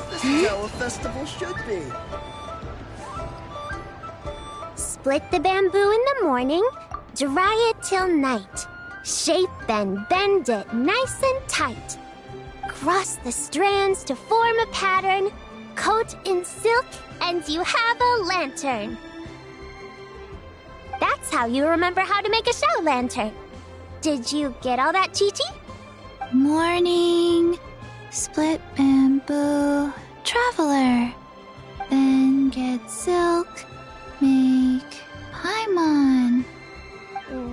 This is how a festival should be. Split the bamboo in the morning, dry it till night. Shape and bend it nice and tight. Cross the strands to form a pattern, coat in silk, and you have a lantern. That's how you remember how to make a show lantern. Did you get all that, Chi-Chi? Morning, split bamboo, traveler. Then get silk, make paimon.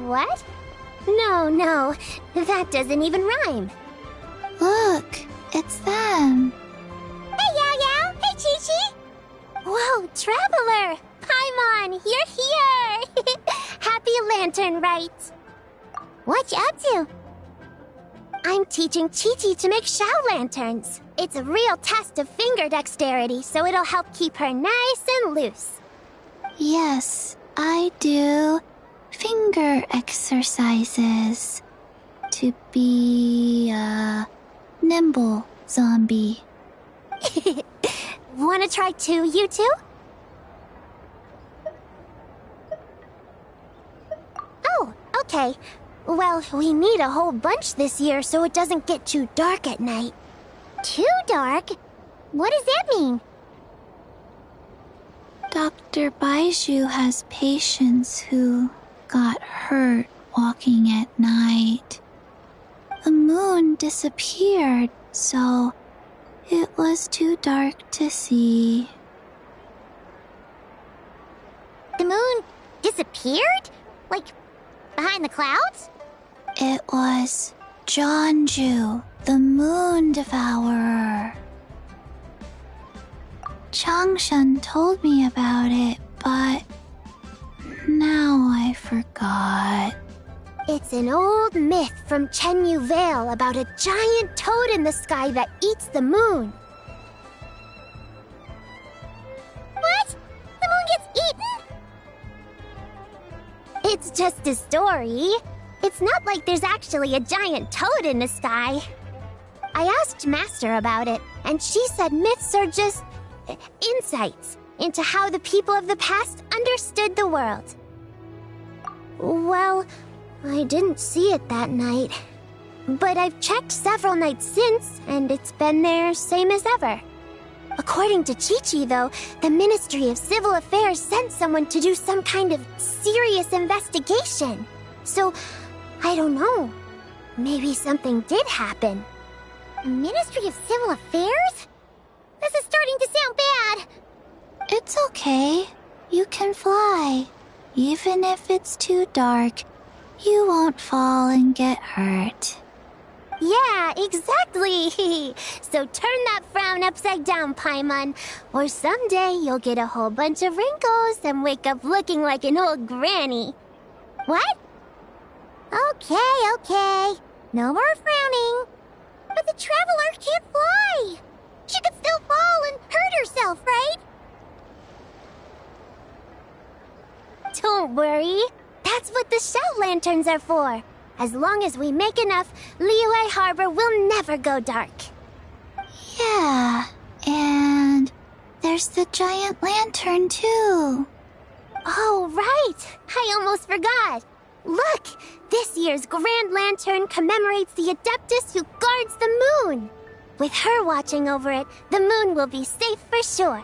What? No, that doesn't even rhyme. Look, it's them. Hey, Yao Yao! Hey, Chi-Chi! Whoa, traveler! Paimon, you're here! Happy lantern rites. What you up to? I'm teaching Chi-Chi to make shao lanterns. It's a real test of finger dexterity, so it'll help keep her nice and loose. Yes, I do finger exercises to be a nimble zombie. Wanna try too, you two? Oh, okay. Well, we need a whole bunch this year so it doesn't get too dark at night. Too dark? What does that mean? Dr. Baiju has patients who got hurt walking at night. The moon disappeared, so it was too dark to see. The moon disappeared? Like, behind the clouds? It was Jeonju, the moon devourer. Changshan told me about it, but now I forgot. It's an old myth from Chenyu Vale about a giant toad in the sky that eats the moon. What? The moon gets eaten? It's just a story. It's not like there's actually a giant toad in the sky. I asked Master about it, and she said myths are just insights into how the people of the past understood the world. Well, I didn't see it that night. But I've checked several nights since, and it's been there same as ever. According to Chi-Chi, though, the Ministry of Civil Affairs sent someone to do some kind of serious investigation. So, I don't know. Maybe something did happen. Ministry of Civil Affairs? This is starting to sound bad. It's okay. You can fly. Even if it's too dark, you won't fall and get hurt. Yeah, exactly. So turn that frown upside down, Paimon, or someday you'll get a whole bunch of wrinkles and wake up looking like an old granny. What? Okay. No more frowning. But the traveler can't fly. She could still fall and hurt herself, right? Don't worry. That's what the shell lanterns are for. As long as we make enough, Liyue Harbor will never go dark. Yeah, and there's the giant lantern too. Oh, right. I almost forgot. Look, this year's Grand Lantern commemorates the Adeptus who guards the moon. With her watching over it, the moon will be safe for sure.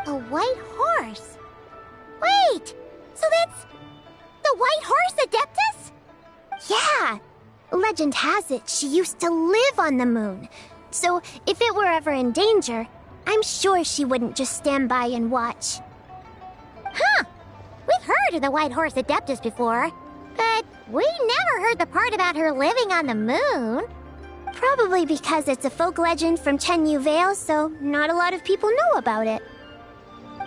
A white horse? Wait! So that's the White Horse Adeptus? Yeah! Legend has it she used to live on the moon. So if it were ever in danger, I'm sure she wouldn't just stand by and watch. Huh! We've heard of the White Horse Adeptus before, but we never heard the part about her living on the moon. Probably because it's a folk legend from Chenyu Vale, so not a lot of people know about it.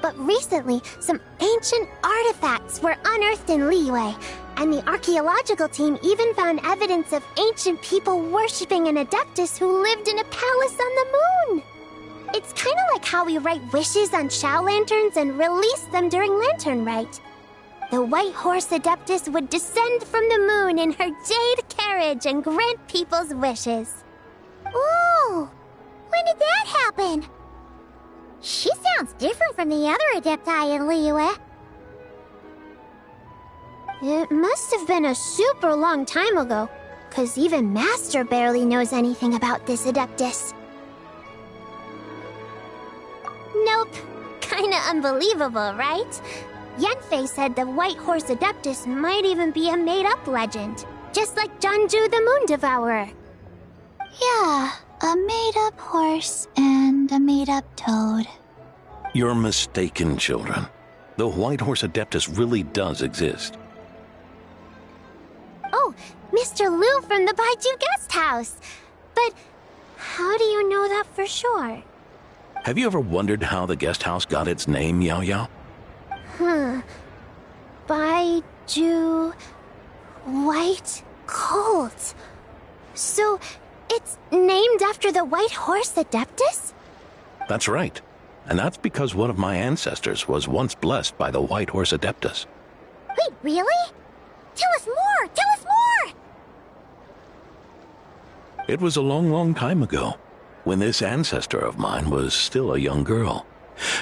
But recently, some ancient artifacts were unearthed in Liyue, and the archaeological team even found evidence of ancient people worshipping an Adeptus who lived in a palace on the moon. It's kind of like how we write wishes on Shao lanterns and release them during Lantern Rite. The White Horse Adeptus would descend from the moon in her jade carriage and grant people's wishes. Ooh! When did that happen? She sounds different from the other Adepti in Liyue. It must have been a super long time ago, 'cause even Master barely knows anything about this Adeptus. Nope. Kinda unbelievable, right? Yanfei said the White Horse Adeptus might even be a made-up legend, just like Janju the Moon Devourer. Yeah, a made-up horse and a made-up toad. You're mistaken, children. The White Horse Adeptus really does exist. Oh, Mr. Liu from the Baiju Guest House. But how do you know that for sure? Have you ever wondered how the guest house got its name, Yao Yao? Baiju... White Colt. So, it's named after the White Horse Adeptus? That's right. And that's because one of my ancestors was once blessed by the White Horse Adeptus. Wait, really? Tell us more! Tell us more! It was a long, long time ago, when this ancestor of mine was still a young girl.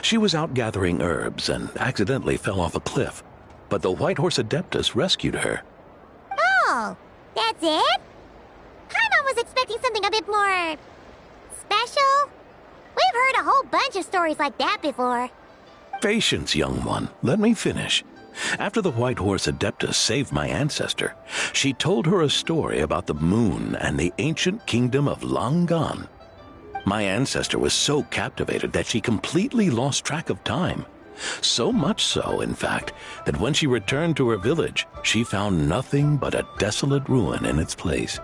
She was out gathering herbs and accidentally fell off a cliff, but the White Horse Adeptus rescued her. Oh, that's it? Paimon was expecting something a bit more... special? We've heard a whole bunch of stories like that before. Patience, young one. Let me finish. After the White Horse Adeptus saved my ancestor, she told her a story about the moon and the ancient kingdom of Langan. My ancestor was so captivated that she completely lost track of time. So much so, in fact, that when she returned to her village, she found nothing but a desolate ruin in its place.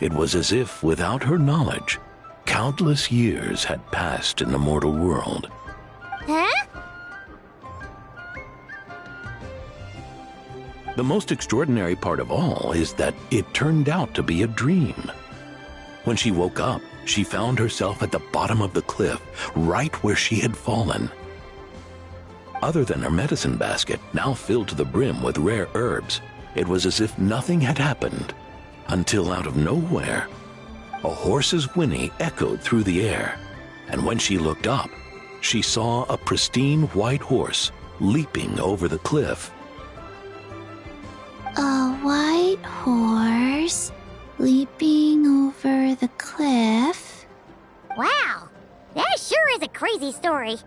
It was as if, without her knowledge, countless years had passed in the mortal world. Huh? The most extraordinary part of all is that it turned out to be a dream. When she woke up, she found herself at the bottom of the cliff, right where she had fallen. Other than her medicine basket, now filled to the brim with rare herbs, it was as if nothing had happened, until out of nowhere, a horse's whinny echoed through the air, and when she looked up, she saw a pristine white horse leaping over the cliff. A white horse leaping over the cliff? Wow, that sure is a crazy story.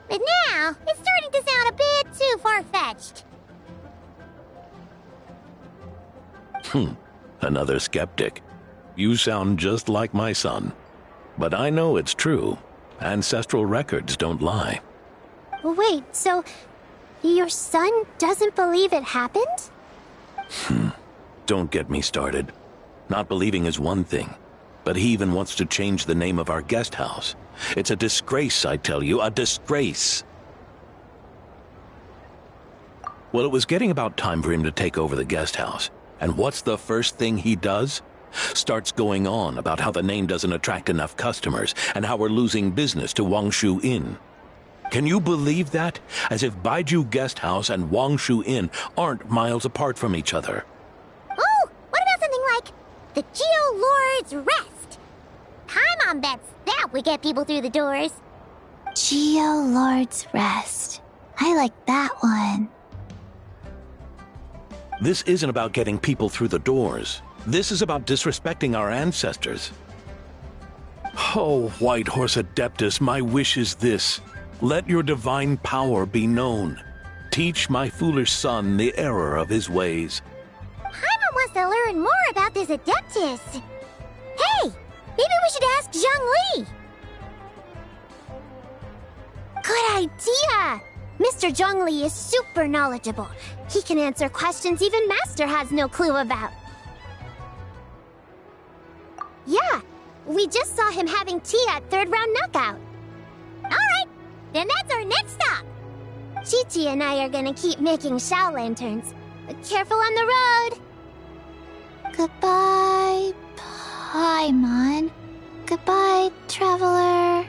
But now, it's starting to sound a bit too far-fetched. Another skeptic. You sound just like my son. But I know it's true. Ancestral records don't lie. Wait, so your son doesn't believe it happened? Don't get me started. Not believing is one thing, but he even wants to change the name of our guest house. It's a disgrace, I tell you, a disgrace. Well, it was getting about time for him to take over the guest house. And what's the first thing he does? Starts going on about how the name doesn't attract enough customers and how we're losing business to Wangshu Inn. Can you believe that? As if Baiju Guest House and Wangshu Inn aren't miles apart from each other. Oh, what about something like the Geo Lord's Rest? Paimon bets that we get people through the doors. Geo Lord's Rest. I like that one. This isn't about getting people through the doors. This is about disrespecting our ancestors. Oh, White Horse Adeptus, my wish is this. Let your divine power be known. Teach my foolish son the error of his ways. Paimon wants to learn more about this Adeptus. Hey, maybe we should ask Zhongli. Good idea! Mr. Zhongli is super knowledgeable. He can answer questions even Master has no clue about. Yeah, we just saw him having tea at third round knockout. Alright, then that's our next stop. Chi-Chi and I are gonna keep making Shao lanterns. But careful on the road! Goodbye, Paimon. Goodbye, traveler.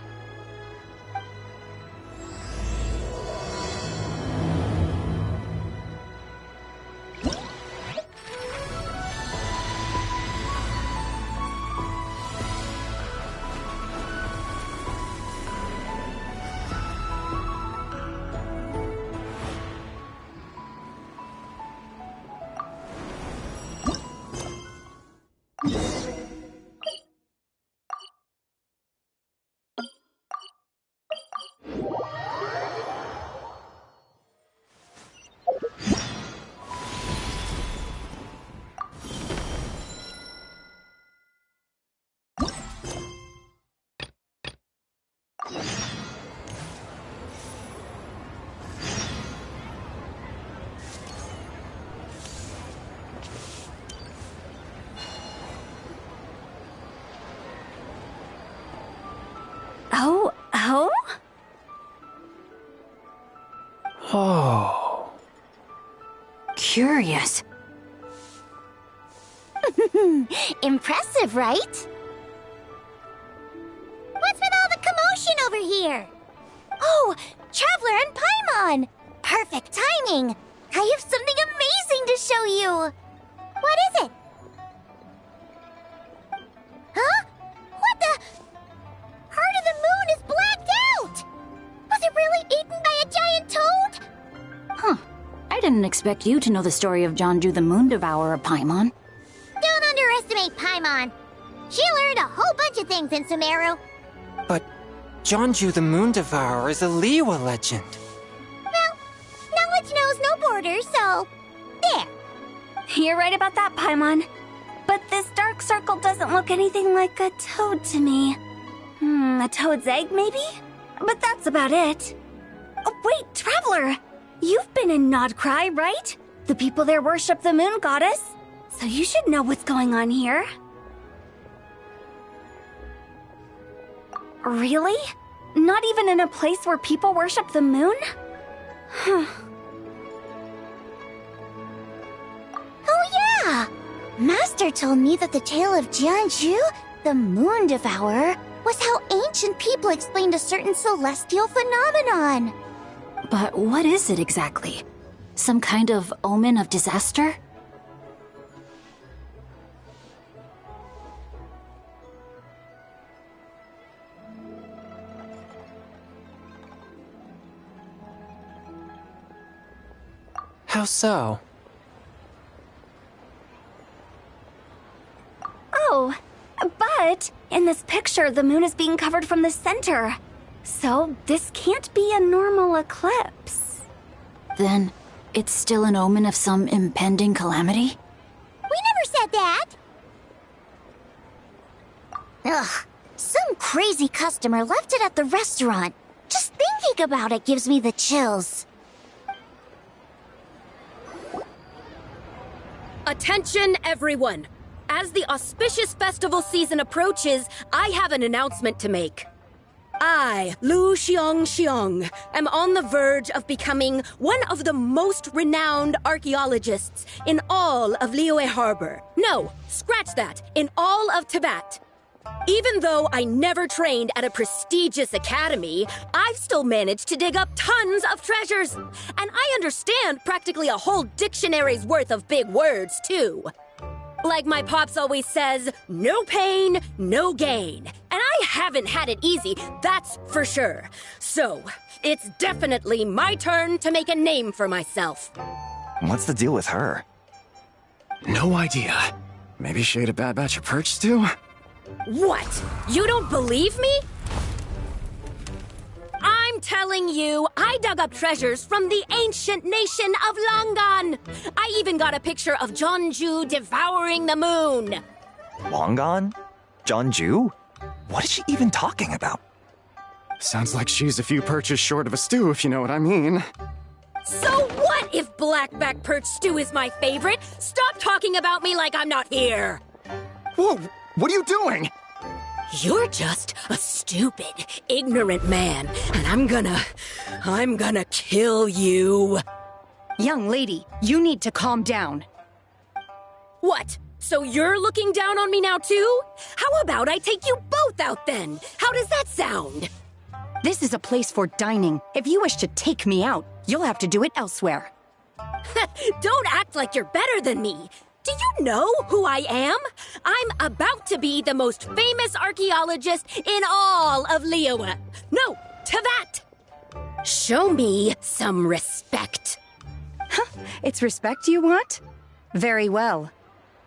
Oh. Curious. Impressive, right? What's with all the commotion over here? Oh, Traveler and Paimon! Perfect timing! I have something amazing to show you! What is it? Huh? What the? Heart of the Moon is blacked out! Was it really eaten by a giant toad? Huh. I didn't expect you to know the story of Jonju the Moon Devourer, Paimon. Don't underestimate Paimon. She learned a whole bunch of things in Sumeru. But Jonju the Moon Devourer is a Liyue legend. Well, knowledge knows no borders, so... there. You're right about that, Paimon. But this dark circle doesn't look anything like a toad to me. A toad's egg, maybe? But that's about it. Oh, wait, Traveler! You've been in Nodcry, right? The people there worship the moon goddess. So you should know what's going on here. Really? Not even in a place where people worship the moon? Huh. Oh yeah! Master told me that the tale of Jianzhu, the Moon Devourer, was how ancient people explained a certain celestial phenomenon. But what is it exactly? Some kind of omen of disaster? How so? Oh, but in this picture, the moon is being covered from the center. So this can't be a normal eclipse. Then it's still an omen of some impending calamity? We never said that! Ugh, some crazy customer left it at the restaurant. Just thinking about it gives me the chills. Attention, everyone! As the auspicious festival season approaches, I have an announcement to make. I, Lu Xiong, am on the verge of becoming one of the most renowned archaeologists in all of Liyue Harbor. No, scratch that, in all of Tibet. Even though I never trained at a prestigious academy, I've still managed to dig up tons of treasures. And I understand practically a whole dictionary's worth of big words, too. Like my pops always says, no pain, no gain. And I haven't had it easy, that's for sure. So, it's definitely my turn to make a name for myself. What's the deal with her? No idea. Maybe she ate a bad batch of perch stew? What? You don't believe me? I'm I'm telling you, I dug up treasures from the ancient nation of Longan. I even got a picture of Jeonju devouring the moon. Long gone? Jeonju? What is she even talking about? Sounds like she's a few perches short of a stew, if you know what I mean. So what if blackback perch stew is my favorite? Stop talking about me like I'm not here. Whoa, what are you doing? You're just a stupid, ignorant man, and I'm gonna kill you. Young lady, you need to calm down. What? So you're looking down on me now too? How about I take you both out then? How does that sound? This is a place for dining. If you wish to take me out, you'll have to do it elsewhere. Don't act like you're better than me. Do you know who I am? I'm about to be the most famous archaeologist in all of Liyue. No, Tevat! Show me some respect. It's respect you want? Very well.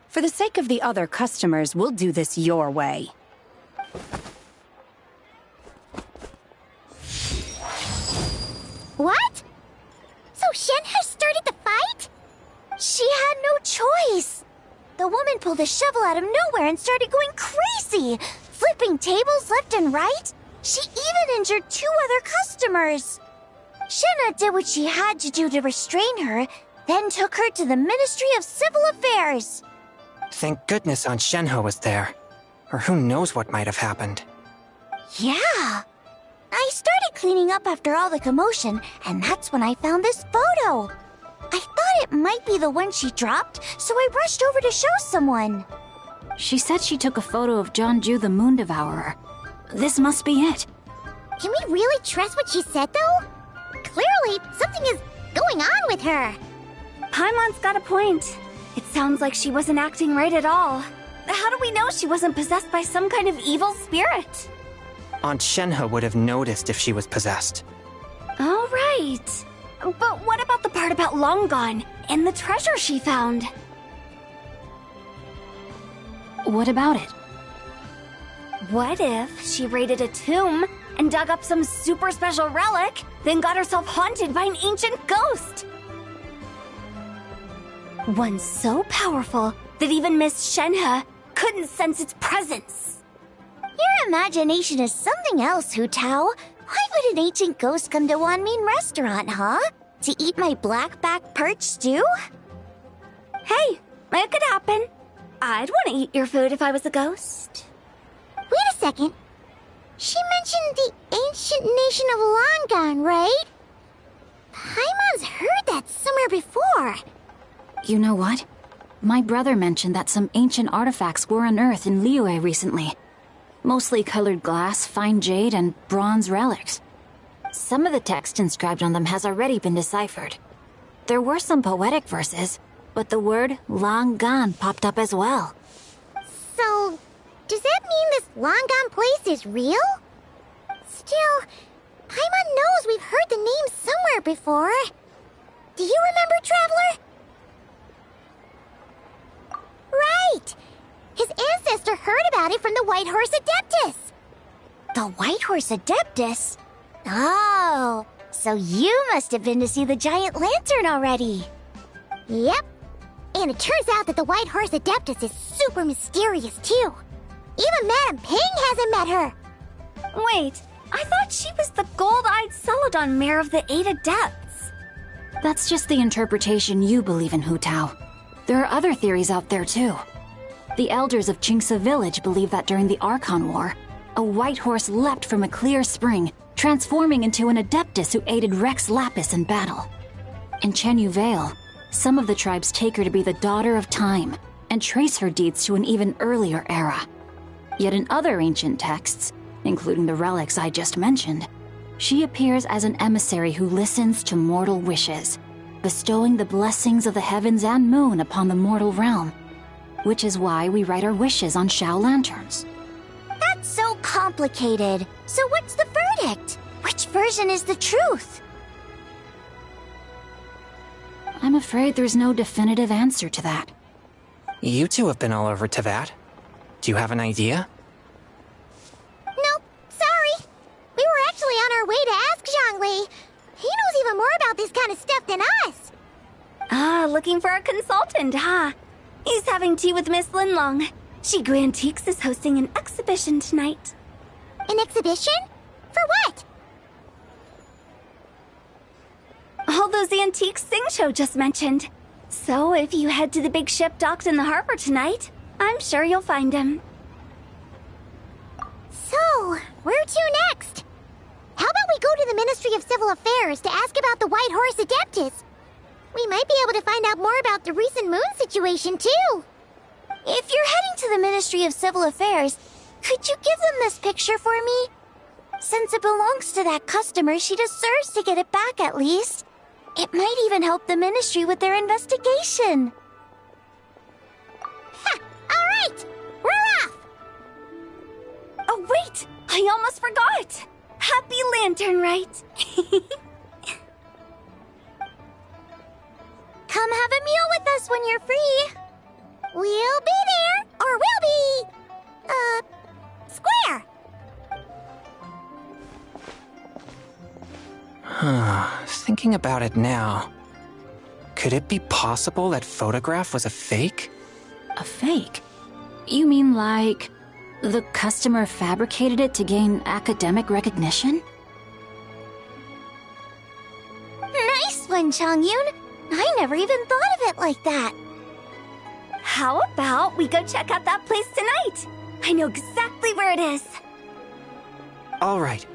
For the sake of the other customers, we'll do this your way. What? So Shen has started the fight? She had no choice. The woman pulled a shovel out of nowhere and started going crazy, flipping tables left and right. She even injured 2 other customers. Shenna did what she had to do to restrain her, then took her to the Ministry of Civil Affairs. Thank goodness Aunt Shenhe was there. Or who knows what might have happened. Yeah. I started cleaning up after all the commotion, and that's when I found this photo. I thought it might be the one she dropped, so I rushed over to show someone. She said she took a photo of Jeonju the Moon Devourer. This must be it. Can we really trust what she said, though? Clearly, something is going on with her. Paimon's got a point. It sounds like she wasn't acting right at all. How do we know she wasn't possessed by some kind of evil spirit? Aunt Shenhe would have noticed if she was possessed. All right. But what about the part about Long Gone and the treasure she found? What about it? What if she raided a tomb and dug up some super special relic, then got herself haunted by an ancient ghost? One so powerful that even Miss Shenhe couldn't sense its presence. Your imagination is something else, Hu Tao. Why would an ancient ghost come to Wanmin restaurant, huh? To eat my blackback perch stew? Hey, it could happen. I'd want to eat your food if I was a ghost. Wait a second. She mentioned the ancient nation of Longan, right? Paimon's heard that somewhere before. You know what? My brother mentioned that some ancient artifacts were unearthed in Liyue recently. Mostly colored glass, fine jade, and bronze relics. Some of the text inscribed on them has already been deciphered. There were some poetic verses, but the word Longan popped up as well. So, does that mean this Longan place is real? Still, Paimon knows we've heard the name somewhere before. Do you remember, Traveler? Right! His ancestor heard about it from the White Horse Adeptus. The White Horse Adeptus? Oh, so you must have been to see the giant lantern already. Yep. And it turns out that the White Horse Adeptus is super mysterious, too. Even Madame Ping hasn't met her. Wait, I thought she was the gold-eyed Celadon mare of the 8 Adepts. That's just the interpretation you believe in, Hu Tao. There are other theories out there, too. The elders of Qingce village believe that during the Archon War, a white horse leapt from a clear spring, transforming into an Adeptus who aided Rex Lapis in battle. In Chenyu Vale, some of the tribes take her to be the daughter of time and trace her deeds to an even earlier era. Yet in other ancient texts, including the relics I just mentioned, she appears as an emissary who listens to mortal wishes, bestowing the blessings of the heavens and moon upon the mortal realm. Which is why we write our wishes on Shao lanterns. That's so complicated. So what's the verdict? Which version is the truth? I'm afraid there's no definitive answer to that. You two have been all over Tevat. Do you have an idea? Nope, sorry. We were actually on our way to ask know more about this kind of stuff than us. Ah, looking for a consultant, huh? He's having tea with Miss Linlong. Shigu Antiques is hosting an exhibition tonight. An exhibition? For what? All those antiques Sing-Cho just mentioned. So if you head to the big ship docked in the harbor tonight, I'm sure you'll find him. So, where to next? How about we go to the Ministry of Civil Affairs to ask about the White Horse Adeptus? We might be able to find out more about the recent moon situation, too. If you're heading to the Ministry of Civil Affairs, could you give them this picture for me? Since it belongs to that customer, she deserves to get it back at least. It might even help the Ministry with their investigation. Ha! All right! We're off! Oh, wait! I almost forgot! Happy Lantern Rite! Come have a meal with us when you're free. We'll be there, or we'll be... square. Thinking about it now, could it be possible that photograph was a fake? A fake? You mean like the customer fabricated it to gain academic recognition? Nice one, Changyun. I never even thought of it like that. How about we go check out that place tonight? I know exactly where it is. All right.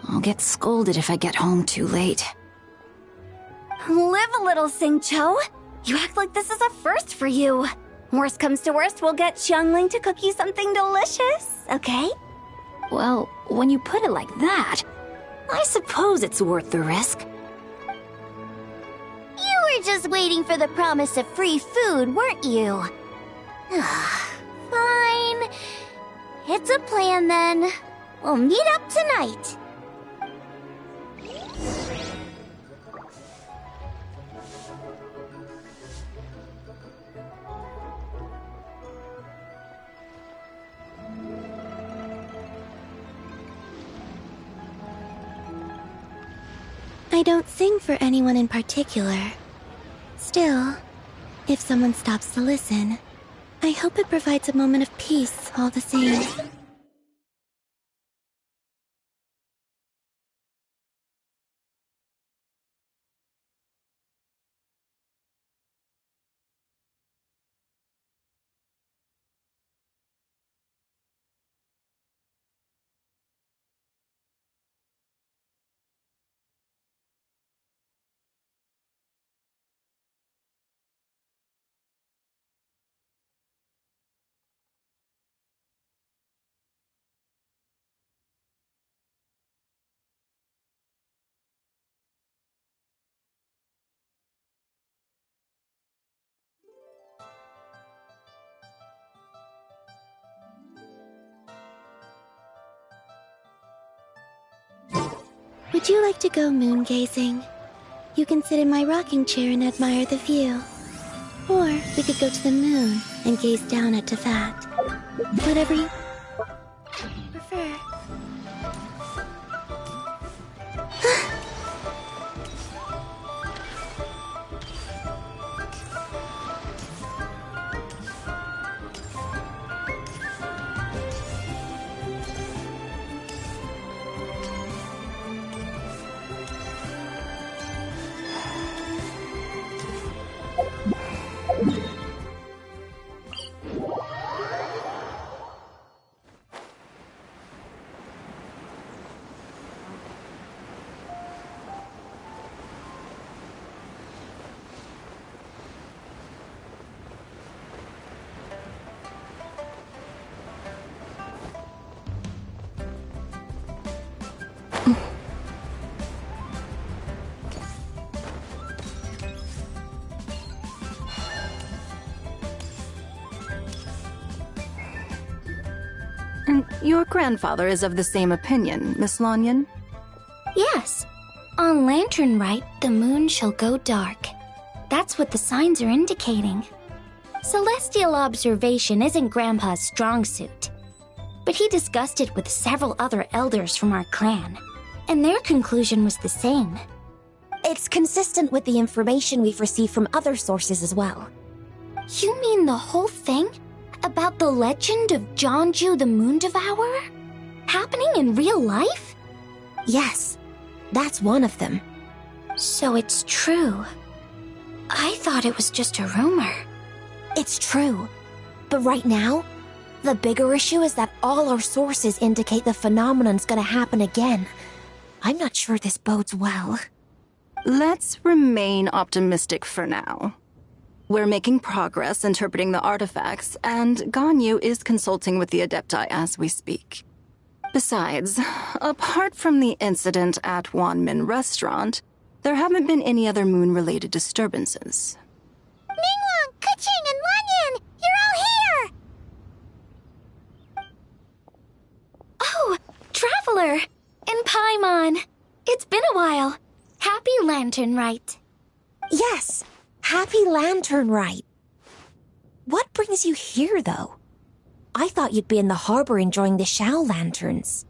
I'll get scolded if I get home too late. Live a little, Sing-Cho. You act like this is a first for you. Worst comes to worst, we'll get Xiangling to cook you something delicious, okay? Well, when you put it like that, I suppose it's worth the risk. You were just waiting for the promise of free food, weren't you? Fine. It's a plan, then. We'll meet up tonight. I don't sing for anyone in particular. Still, if someone stops to listen, I hope it provides a moment of peace all the same. Would you like to go moon gazing? You can sit in my rocking chair and admire the view. Or we could go to the moon and gaze down at Tefat. Whatever you prefer. Your grandfather is of the same opinion, Miss Lanyan? Yes. On Lantern Rite, the moon shall go dark. That's what the signs are indicating. Celestial observation isn't Grandpa's strong suit, but he discussed it with several other elders from our clan. And their conclusion was the same. It's consistent with the information we've received from other sources as well. You mean the whole thing? About the legend of Jeonju the Moon Devourer? Happening in real life? Yes, that's one of them. So it's true. I thought it was just a rumor. It's true. But right now, the bigger issue is that all our sources indicate the phenomenon's gonna happen again. I'm not sure this bodes well. Let's remain optimistic for now. We're making progress interpreting the artifacts, and Ganyu is consulting with the Adepti as we speak. Besides, apart from the incident at Wanmin Restaurant, there haven't been any other moon-related disturbances. Ningguang, Keqing, and Lanyan! You're all here! Oh, Traveler! And Paimon! It's been a while. Happy Lantern Rite. Yes, Happy Lantern Rite. What brings you here, though? I thought you'd be in the harbor enjoying the Shao Lanterns.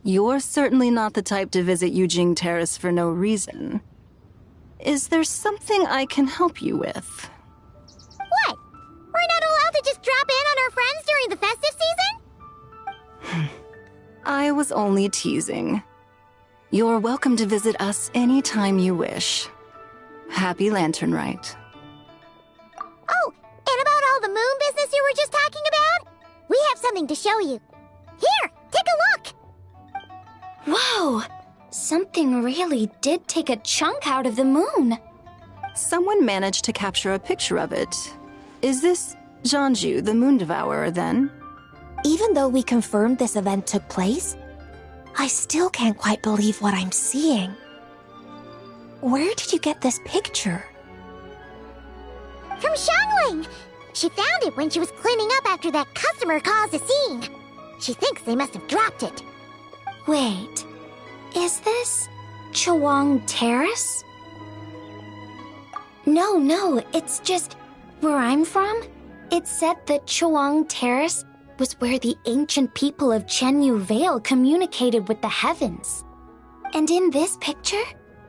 You're certainly not the type to visit Yujing Terrace for no reason. Is there something I can help you with? What? We're not allowed to just drop in on our friends during the festive season? I was only teasing. You're welcome to visit us anytime you wish. Happy Lantern Rite. Oh, and about all the moon business you were just talking about? We have something to show you. Here, take a look! Whoa! Something really did take a chunk out of the moon. Someone managed to capture a picture of it. Is this Jeonju, the Moon Devourer, then? Even though we confirmed this event took place, I still can't quite believe what I'm seeing. Where did you get this picture? From Xiangling! She found it when she was cleaning up after that customer caused a scene. She thinks they must have dropped it. Wait, is this Chawang Terrace? No, it's just where I'm from. It said that Chawang Terrace was where the ancient people of Chenyu Vale communicated with the heavens. And in this picture,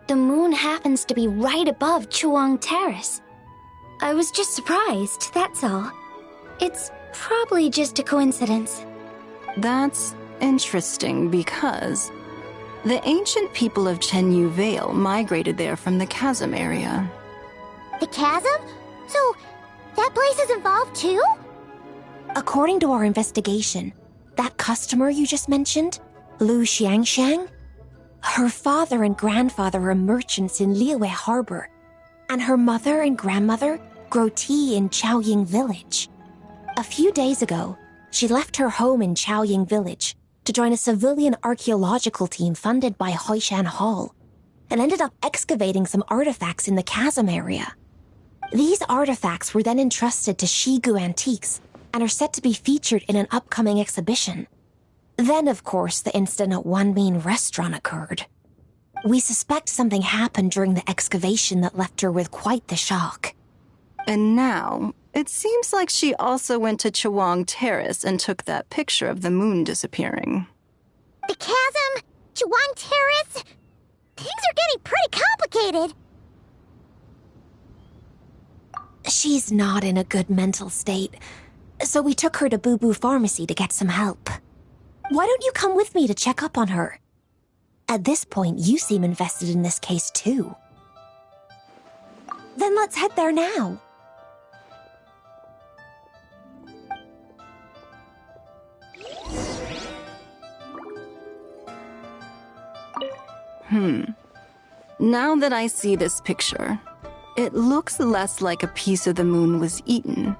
the moon happens to be right above Chawang Terrace. I was just surprised, that's all. It's probably just a coincidence. That's interesting because the ancient people of Chenyu Vale migrated there from the chasm area. The chasm? So, that place is involved too? According to our investigation, that customer you just mentioned, Lu Xiangxiang, her father and grandfather are merchants in Liyue Harbor, and her mother and grandmother grow tea in Chaoying Village. A few days ago, she left her home in Chaoying Village to join a civilian archaeological team funded by Hoishan Hall, and ended up excavating some artifacts in the chasm area. These artifacts were then entrusted to Shigu Antiques and are set to be featured in an upcoming exhibition. Then, of course, the incident at Wanmin Restaurant occurred. We suspect something happened during the excavation that left her with quite the shock. And now, it seems like she also went to Chawang Terrace and took that picture of the moon disappearing. The chasm? Chawang Terrace? Things are getting pretty complicated. She's not in a good mental state, so we took her to Boo Boo Pharmacy to get some help. Why don't you come with me to check up on her? At this point, you seem invested in this case too. Then let's head there now. Now that I see this picture, it looks less like a piece of the moon was eaten,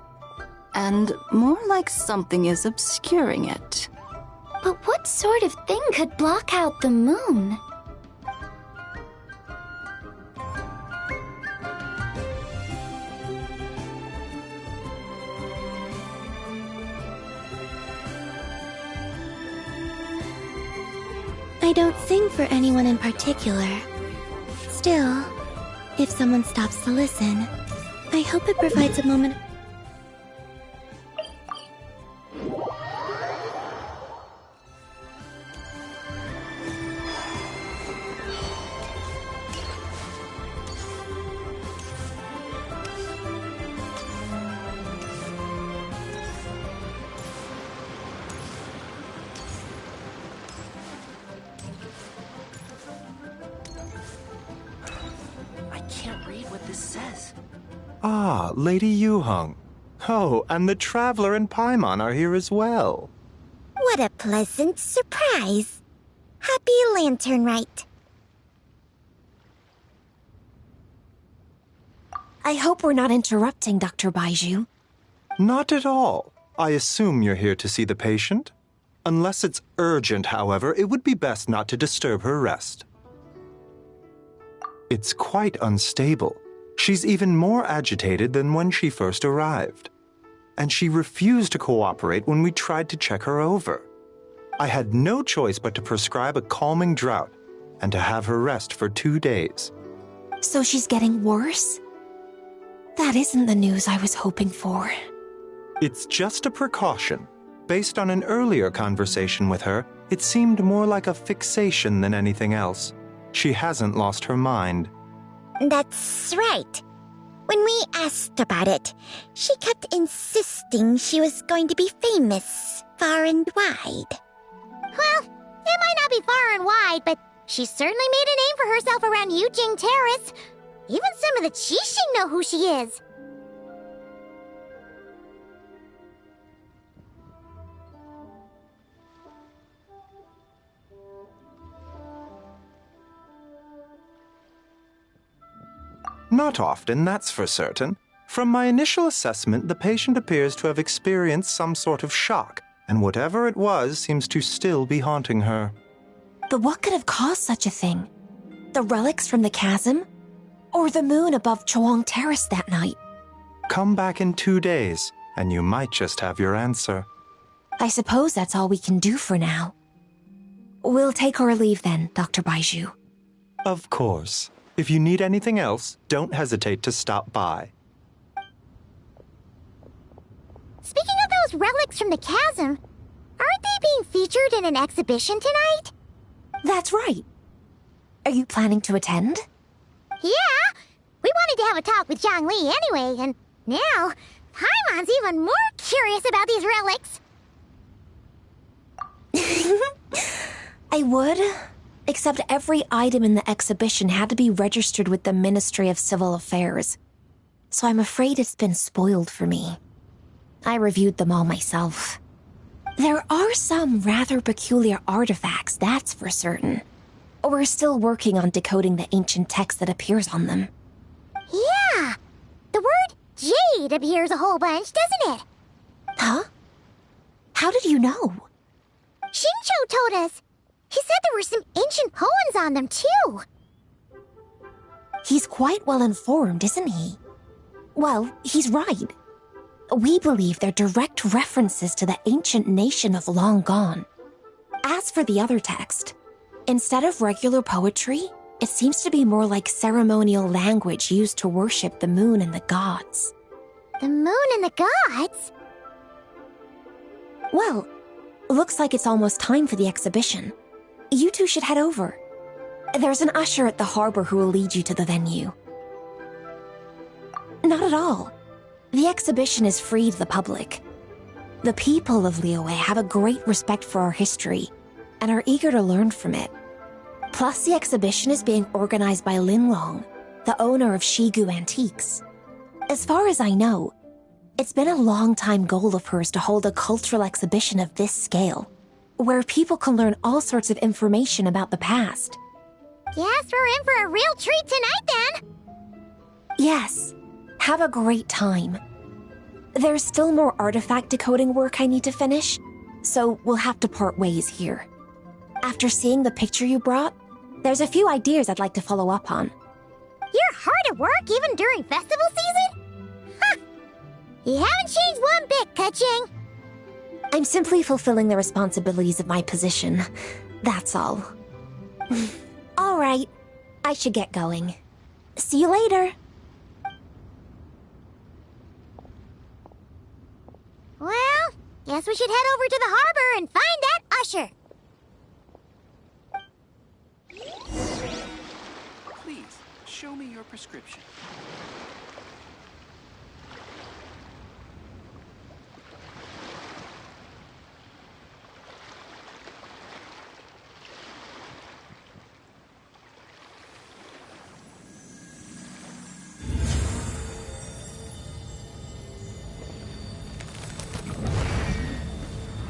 and more like something is obscuring it. But what sort of thing could block out the moon? I don't sing for anyone in particular. Still, if someone stops to listen, I hope it provides a moment. can't read what this says. Ah, Lady Yuheng. Oh, and the Traveler and Paimon are here as well. What a pleasant surprise. Happy Lantern Rite. I hope we're not interrupting, Dr. Baiju. Not at all. I assume you're here to see the patient? Unless it's urgent, however, it would be best not to disturb her rest. It's quite unstable. She's even more agitated than when she first arrived. And she refused to cooperate when we tried to check her over. I had no choice but to prescribe a calming draught and to have her rest for 2 days. So she's getting worse? That isn't the news I was hoping for. It's just a precaution. Based on an earlier conversation with her, it seemed more like a fixation than anything else. She hasn't lost her mind. That's right. When we asked about it, she kept insisting she was going to be famous far and wide. Well, it might not be far and wide, but she certainly made a name for herself around Yujing Terrace. Even some of the Qixing know who she is. Not often, that's for certain. From my initial assessment, the patient appears to have experienced some sort of shock, and whatever it was seems to still be haunting her. But what could have caused such a thing? The relics from the chasm? Or the moon above Chuang Terrace that night? Come back in 2 days, and you might just have your answer. I suppose that's all we can do for now. We'll take our leave then, Dr. Baiju. Of course. If you need anything else, don't hesitate to stop by. Speaking of those relics from the chasm, aren't they being featured in an exhibition tonight? That's right. Are you planning to attend? Yeah! We wanted to have a talk with Zhongli anyway, and now Paimon's even more curious about these relics. I would, except every item in the exhibition had to be registered with the Ministry of Civil Affairs. So I'm afraid it's been spoiled for me. I reviewed them all myself. There are some rather peculiar artifacts, that's for certain. We're still working on decoding the ancient text that appears on them. Yeah! The word jade appears a whole bunch, doesn't it? Huh? How did you know? Xingqiu told us. He said there were some ancient poems on them, too. He's quite well informed, isn't he? Well, he's right. We believe they're direct references to the ancient nation of long gone. As for the other text, instead of regular poetry, it seems to be more like ceremonial language used to worship the moon and the gods. The moon and the gods? Well, looks like it's almost time for the exhibition. You two should head over. There's an usher at the harbor who will lead you to the venue. Not at all. The exhibition is free to the public. The people of Liyue have a great respect for our history and are eager to learn from it. Plus, the exhibition is being organized by Linlong, the owner of Shigu Antiques. As far as I know, it's been a long-time goal of hers to hold a cultural exhibition of this scale, where people can learn all sorts of information about the past. Yes, we're in for a real treat tonight, then! Yes, have a great time. There's still more artifact decoding work I need to finish, so we'll have to part ways here. After seeing the picture you brought, there's a few ideas I'd like to follow up on. You're hard at work even during festival season? Huh! You haven't changed one bit, Keqing. I'm simply fulfilling the responsibilities of my position. That's all. All right, I should get going. See you later. Well, guess we should head over to the harbor and find that usher. Please, show me your prescription.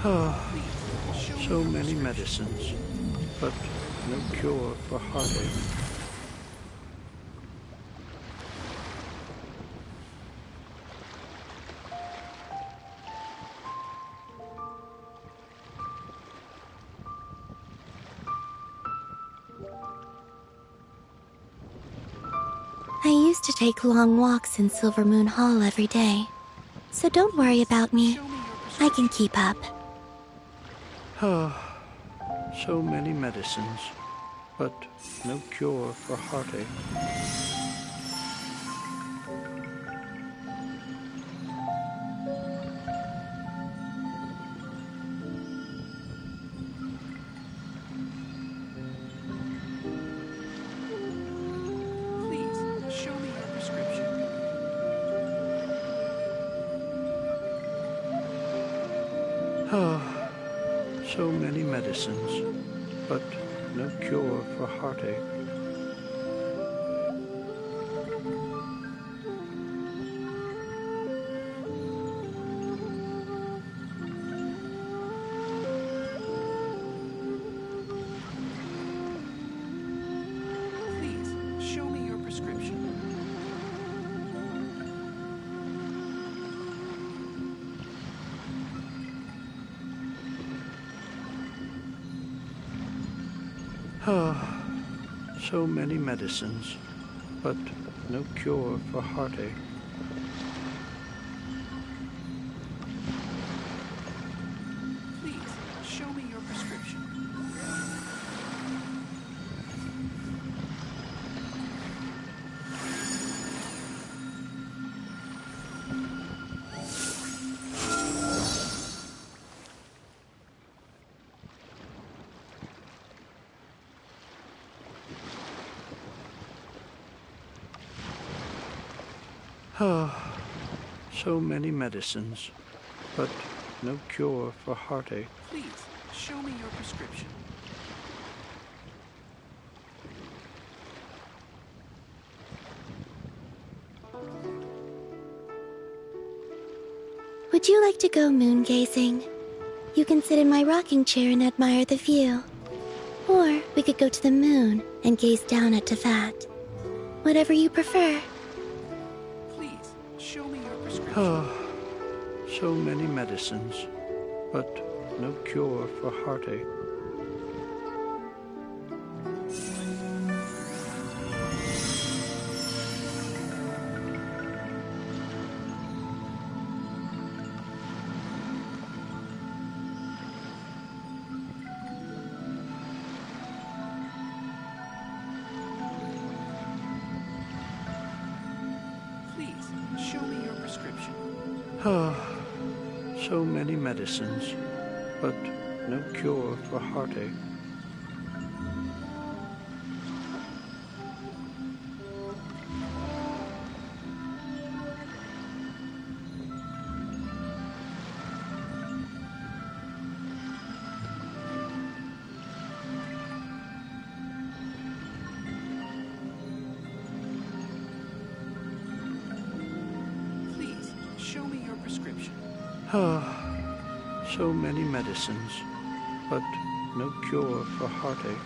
So many medicines, but no cure for heartache. I used to take long walks in Silver Moon Hall every day. So don't worry about me. I can keep up. So many medicines, but no cure for heartache. Please, show me your prescription. So many medicines, but no cure for heartache. Please, show me your prescription. So many medicines, but no cure for heartache. Please, show me your prescription. So many medicines, but no cure for heartache. Please, show me your prescription. Would you like to go moon gazing? You can sit in my rocking chair and admire the view. Or we could go to the moon and gaze down at Tefat. Whatever you prefer. Please, show me your prescription. So many medicines, but no cure for heartache. Please, show me your prescription. So many medicines, but no cure for heartache. Please, show me your prescription. So many medicines, but no cure for heartache.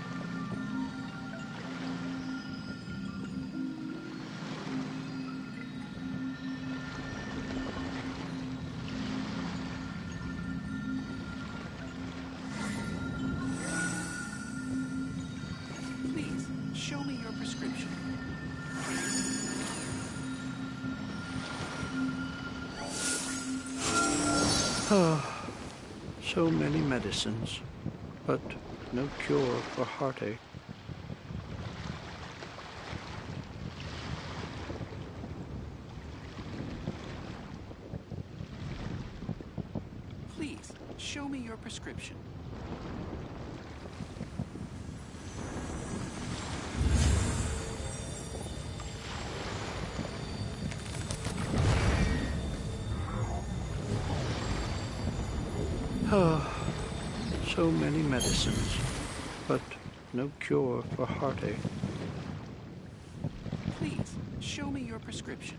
Please, show me your prescription. So many medicines, but no cure for heartache. Please, show me your prescription. So many medicines, but no cure for heartache. Please, show me your prescription.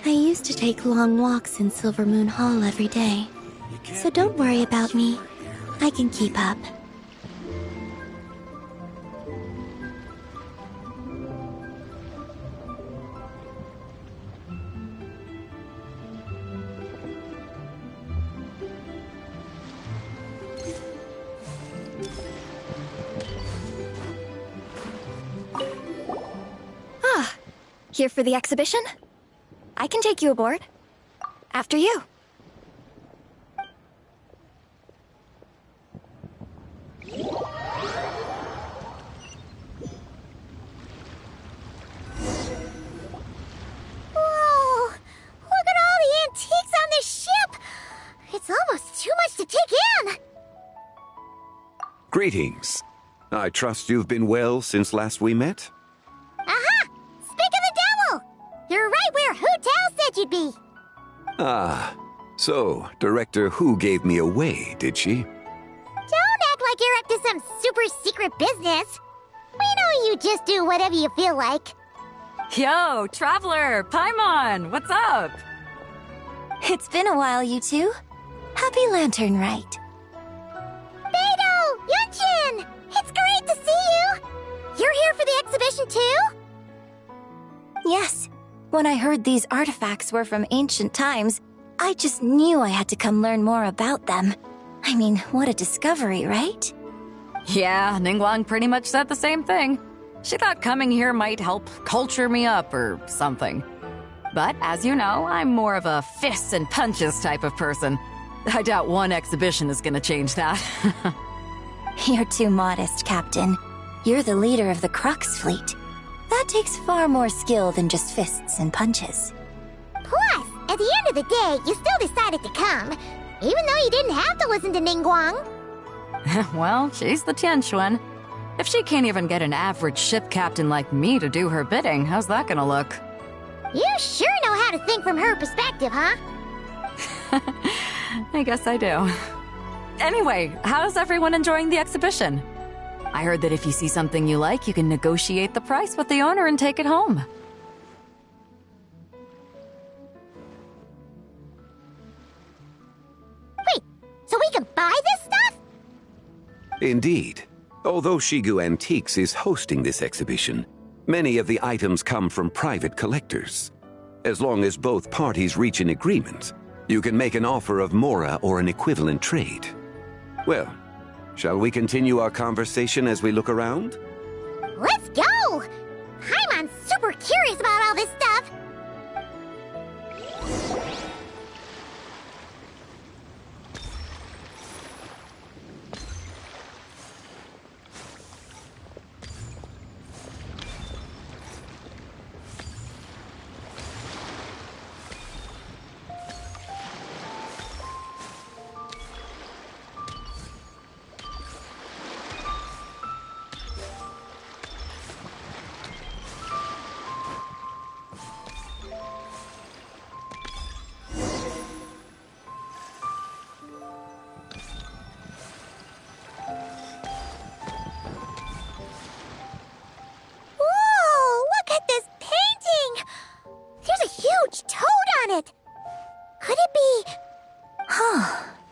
I used to take long walks in Silver Moon Hall every day. So don't worry about me. I can keep up. Ah, here for the exhibition? I can take you aboard. After you. Whoa! Look at all the antiques on this ship! It's almost too much to take in! Greetings. I trust you've been well since last we met? Aha! Speak of the devil! You're right where Hu Tao said you'd be! Ah, so Director Hu gave me away, did she? Don't act like you're up to some super secret business! We know you just do whatever you feel like. Yo, Traveler! Paimon! What's up? It's been a while, you two. Happy Lantern Rite. Beidou! Yunshin! It's great to see you! You're here for the exhibition too? Yes. When I heard these artifacts were from ancient times, I just knew I had to come learn more about them. I mean, what a discovery, right? Yeah, Ningguang pretty much said the same thing. She thought coming here might help culture me up or something. But as you know, I'm more of a fists and punches type of person. I doubt one exhibition is gonna change that. You're too modest, Captain. You're the leader of the Crux fleet. That takes far more skill than just fists and punches. Plus, at the end of the day, you still decided to come, even though you didn't have to listen to Ningguang. Well, she's the Tianquan. If she can't even get an average ship captain like me to do her bidding, how's that gonna look? You sure know how to think from her perspective, huh? I guess I do. Anyway, how's everyone enjoying the exhibition? I heard that if you see something you like, you can negotiate the price with the owner and take it home. Wait, so we can buy this stuff? Indeed. Although Shigu Antiques is hosting this exhibition, many of the items come from private collectors. As long as both parties reach an agreement, you can make an offer of mora or an equivalent trade. Well, shall we continue our conversation as we look around? Let's go! Paimon's super curious about all this stuff.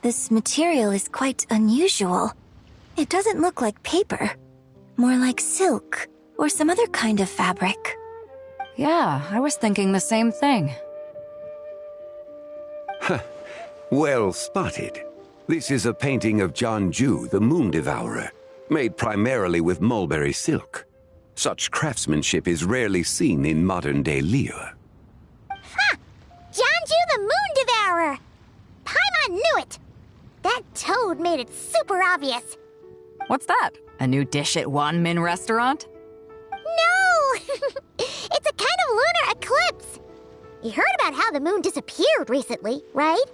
This material is quite unusual. It doesn't look like paper. More like silk, or some other kind of fabric. Yeah, I was thinking the same thing. Well spotted. This is a painting of John Ju, the Moon Devourer, made primarily with mulberry silk. Such craftsmanship is rarely seen in modern-day Liyue. Ha! Janju the Moon Devourer! Paimon knew it! That toad made it super obvious. What's that? A new dish at Wanmin restaurant? No! It's a kind of lunar eclipse. You heard about how the moon disappeared recently, right?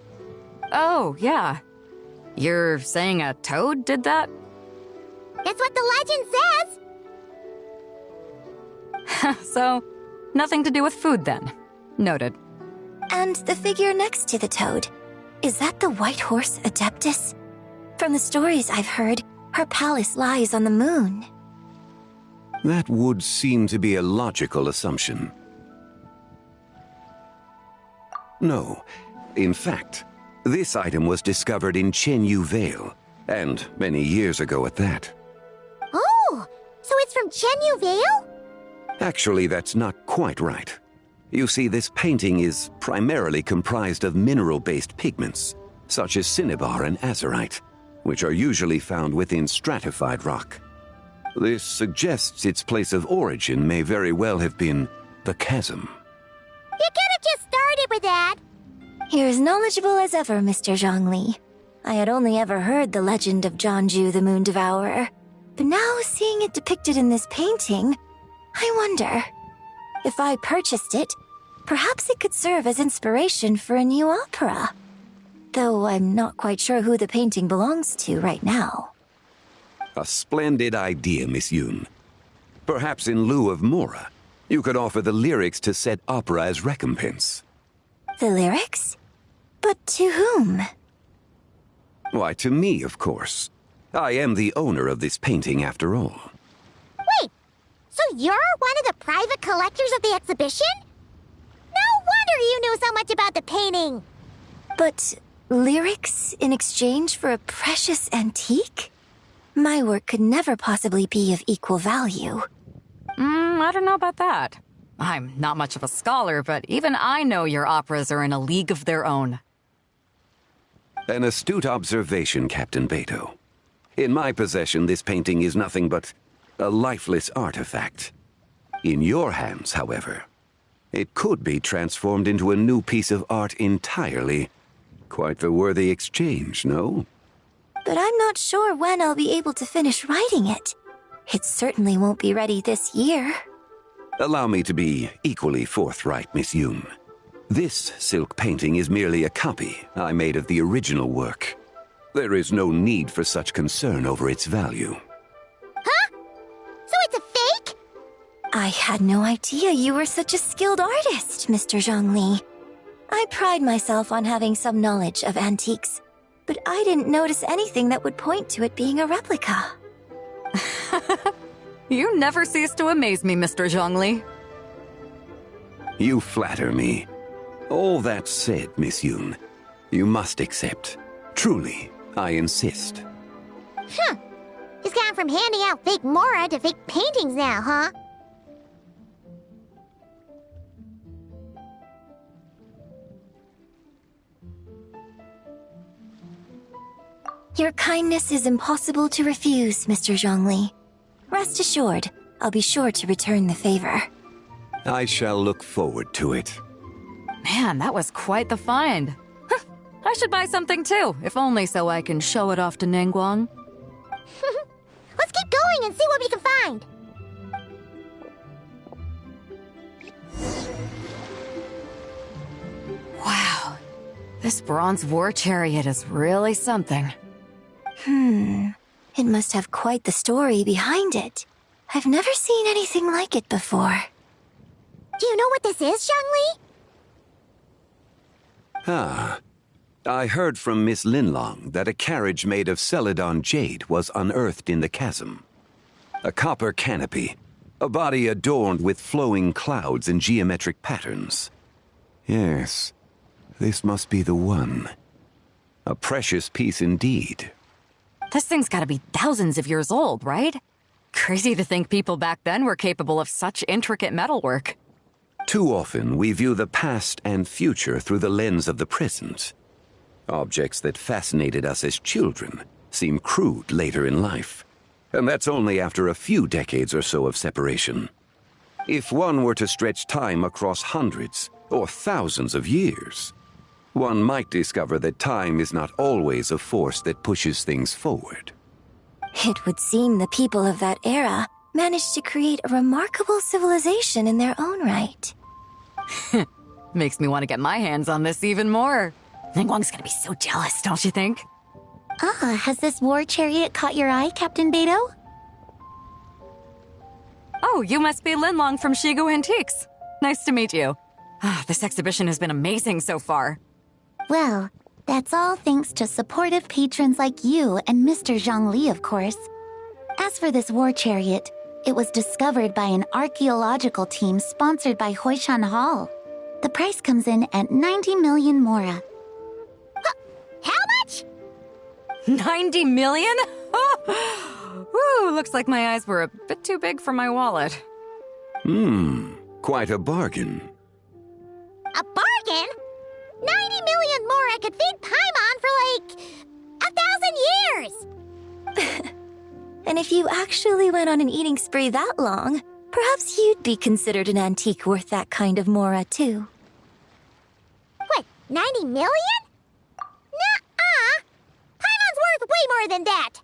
Oh, yeah. You're saying a toad did that? That's what the the legend says! So, nothing to do with food then. Noted. And the figure next to the toad, is that the white horse Adeptus? From the stories I've heard, her palace lies on the moon. That would seem to be a logical assumption. No. In fact, this item was discovered in Chenyu Vale, and many years ago at that. Oh, so it's from Chenyu Vale? Actually, that's not quite right. You see, this painting is primarily comprised of mineral-based pigments, such as cinnabar and azurite, which are usually found within stratified rock. This suggests its place of origin may very well have been the chasm. You could have just started with that. You're as knowledgeable as ever, Mr. Zhongli. I had only ever heard the legend of Jianzhu the Moon Devourer, but now seeing it depicted in this painting, I wonder, if I purchased it, perhaps it could serve as inspiration for a new opera. Though I'm not quite sure who the painting belongs to right now. A splendid idea, Miss Yoon. Perhaps in lieu of Mora, you could offer the lyrics to said opera as recompense. The lyrics? But to whom? Why, to me, of course. I am the owner of this painting, after all. Wait, so you're one of the private collectors of the exhibition? No wonder you knew so much about the painting. But lyrics in exchange for a precious antique? My work could never possibly be of equal value. I don't know about that. I'm not much of a scholar, but even I know your operas are in a league of their own. An astute observation, Captain Beto. In my possession, this painting is nothing but a lifeless artifact. In your hands, however, it could be transformed into a new piece of art entirely. Quite the worthy exchange, no? But I'm not sure when I'll be able to finish writing it. It certainly won't be ready this year. Allow me to be equally forthright, Miss Yoon. This silk painting is merely a copy I made of the original work. There is no need for such concern over its value. Huh? So it's a fake? I had no idea you were such a skilled artist, Mr. Zhongli. I pride myself on having some knowledge of antiques, but I didn't notice anything that would point to it being a replica. You never cease to amaze me, Mr. Zhongli. You flatter me. All that said, Miss Yoon, you must accept. Truly, I insist. Huh. He's gone from handing out fake Mora to fake paintings now, huh? Your kindness is impossible to refuse, Mr. Zhongli. Rest assured, I'll be sure to return the favor. I shall look forward to it. Man, that was quite the find. I should buy something too, if only so I can show it off to Ningguang. Let's keep going and see what we can find. Wow, this bronze war chariot is really something. It must have quite the story behind it. I've never seen anything like it before. Do you know what this is, Zhongli? Ah. I heard from Miss Linlong that a carriage made of Celadon jade was unearthed in the chasm. A copper canopy, a body adorned with flowing clouds and geometric patterns. Yes, this must be the one. A precious piece indeed. This thing's gotta be thousands of years old, right? Crazy to think people back then were capable of such intricate metalwork. Too often, we view the past and future through the lens of the present. Objects that fascinated us as children seem crude later in life. And that's only after a few decades or so of separation. If one were to stretch time across hundreds or thousands of years, one might discover that time is not always a force that pushes things forward. It would seem the people of that era managed to create a remarkable civilization in their own right. Makes me want to get my hands on this even more. Ningguang's gonna be so jealous, don't you think? Has this war chariot caught your eye, Captain Beto? Oh, you must be Linlong from Shigu Antiques. Nice to meet you. This exhibition has been amazing so far. Well, that's all thanks to supportive patrons like you and Mr. Zhongli, of course. As for this war chariot, it was discovered by an archaeological team sponsored by Hoishan Hall. The price comes in at 90 million mora. How much? 90 million? Woo, looks like my eyes were a bit too big for my wallet. Quite a bargain. A bargain? 90 million mora could feed Paimon for like 1,000 years! And if you actually went on an eating spree that long, perhaps you'd be considered an antique worth that kind of mora, too. What, 90 million? Nuh-uh! Paimon's worth way more than that!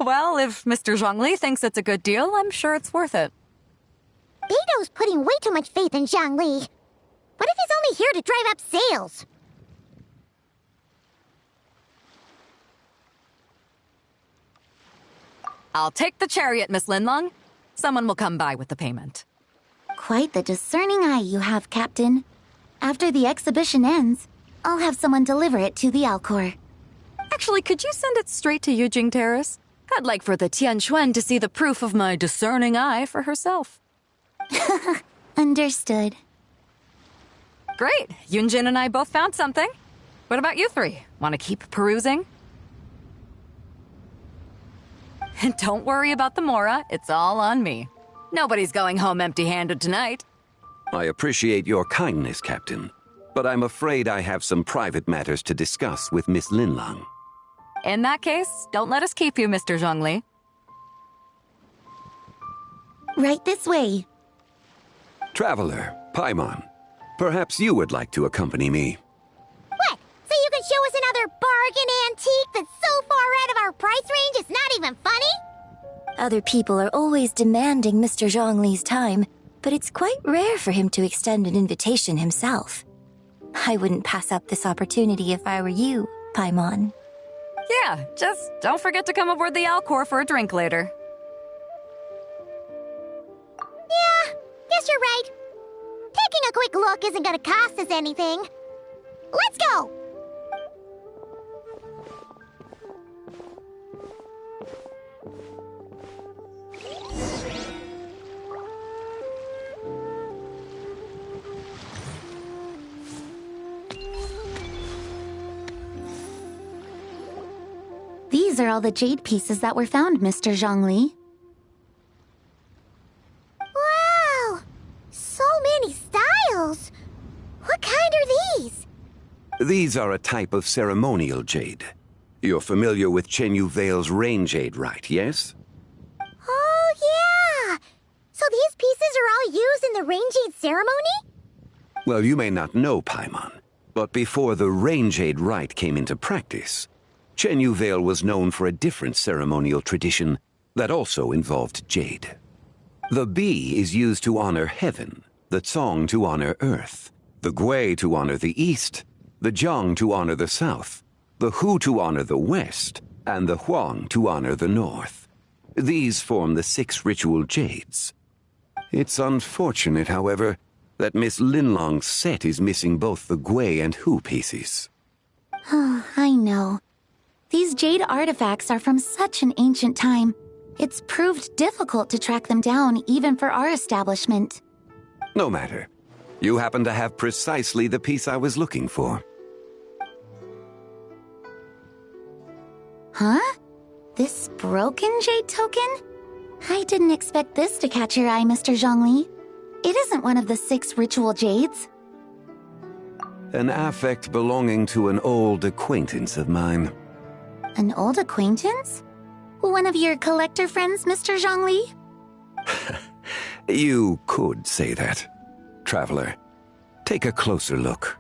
Well, if Mr. Zhongli thinks it's a good deal, I'm sure it's worth it. Beto's putting way too much faith in Zhongli. What if he's only here to drive up sales? I'll take the chariot, Miss Linlong. Someone will come by with the payment. Quite the discerning eye you have, Captain. After the exhibition ends, I'll have someone deliver it to the Alcor. Actually, could you send it straight to Yujing Terrace? I'd like for the Tianquan to see the proof of my discerning eye for herself. Understood. Great. Yunjin and I both found something. What about you three? Want to keep perusing? And don't worry about the Mora. It's all on me. Nobody's going home empty-handed tonight. I appreciate your kindness, Captain, but I'm afraid I have some private matters to discuss with Miss Linlong. In that case, don't let us keep you, Mr. Zhongli. Right this way. Traveler, Paimon, perhaps you would like to accompany me. What? So you can show us another bargain antique that's so far out of our price range it's not even funny? Other people are always demanding Mr. Zhongli's time, but it's quite rare for him to extend an invitation himself. I wouldn't pass up this opportunity if I were you, Paimon. Yeah, just don't forget to come aboard the Alcor for a drink later. Yeah, guess you're right. Taking a quick look isn't gonna cost us anything. Let's go! These are all the jade pieces that were found, Mr. Zhongli. Wow! So many styles! What kind are these? These are a type of ceremonial jade. You're familiar with Chenyu Vale's rain jade, right, yes? Oh, yeah! So these pieces are all used in the rain jade ceremony? Well, you may not know, Paimon, but before the rain jade rite came into practice, Chenyu Vale was known for a different ceremonial tradition that also involved jade. The bee is used to honor heaven, the Tsong to honor earth, the Gui to honor the east, the Jiang to honor the south, the Hu to honor the west, and the Huang to honor the north. These form the 6 ritual jades. It's unfortunate, however, that Miss Linlong's set is missing both the Gui and Hu pieces. Oh, I know. These jade artifacts are from such an ancient time. It's proved difficult to track them down, even for our establishment. No matter. You happen to have precisely the piece I was looking for. Huh? This broken jade token? I didn't expect this to catch your eye, Mr. Zhongli. It isn't one of the 6 ritual jades. An affect belonging to an old acquaintance of mine. An old acquaintance? One of your collector friends, Mr. Zhongli? You could say that. Traveler, take a closer look.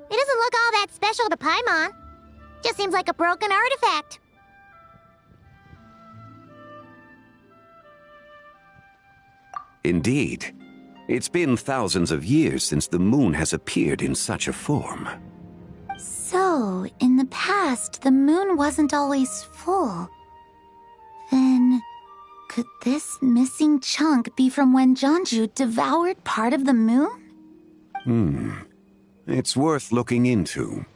It doesn't look all that special to Paimon. Just seems like a broken artifact. Indeed. It's been thousands of years since the moon has appeared in such a form. So, in the past, the moon wasn't always full. Then, could this missing chunk be from when Jianzhu devoured part of the moon? It's worth looking into.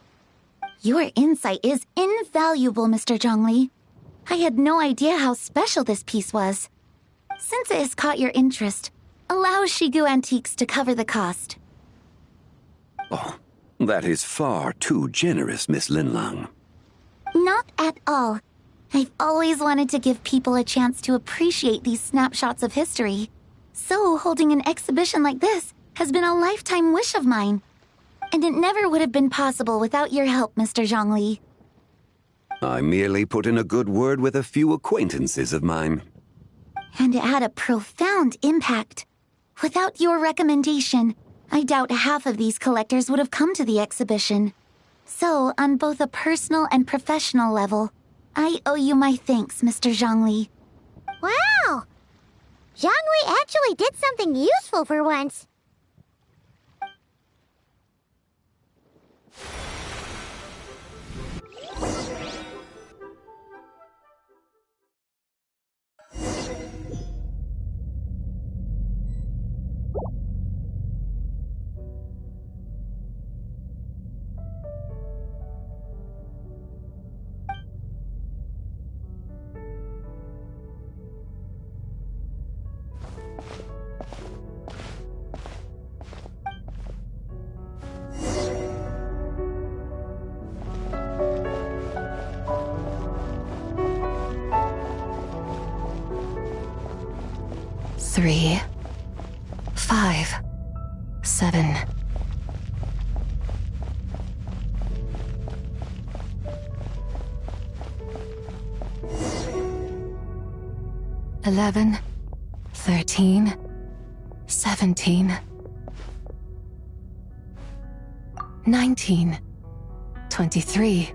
Your insight is invaluable, Mr. Zhongli. I had no idea how special this piece was. Since it has caught your interest, allow Shigu Antiques to cover the cost. Oh, that is far too generous, Miss Linlong. Not at all. I've always wanted to give people a chance to appreciate these snapshots of history. So holding an exhibition like this has been a lifetime wish of mine. And it never would have been possible without your help, Mr. Zhongli. I merely put in a good word with a few acquaintances of mine. And it had a profound impact. Without your recommendation, I doubt half of these collectors would have come to the exhibition. So, on both a personal and professional level, I owe you my thanks, Mr. Zhongli. Wow! Zhongli actually did something useful for once. Three, 5, 7. Eleven, 13, 17, 19, 23,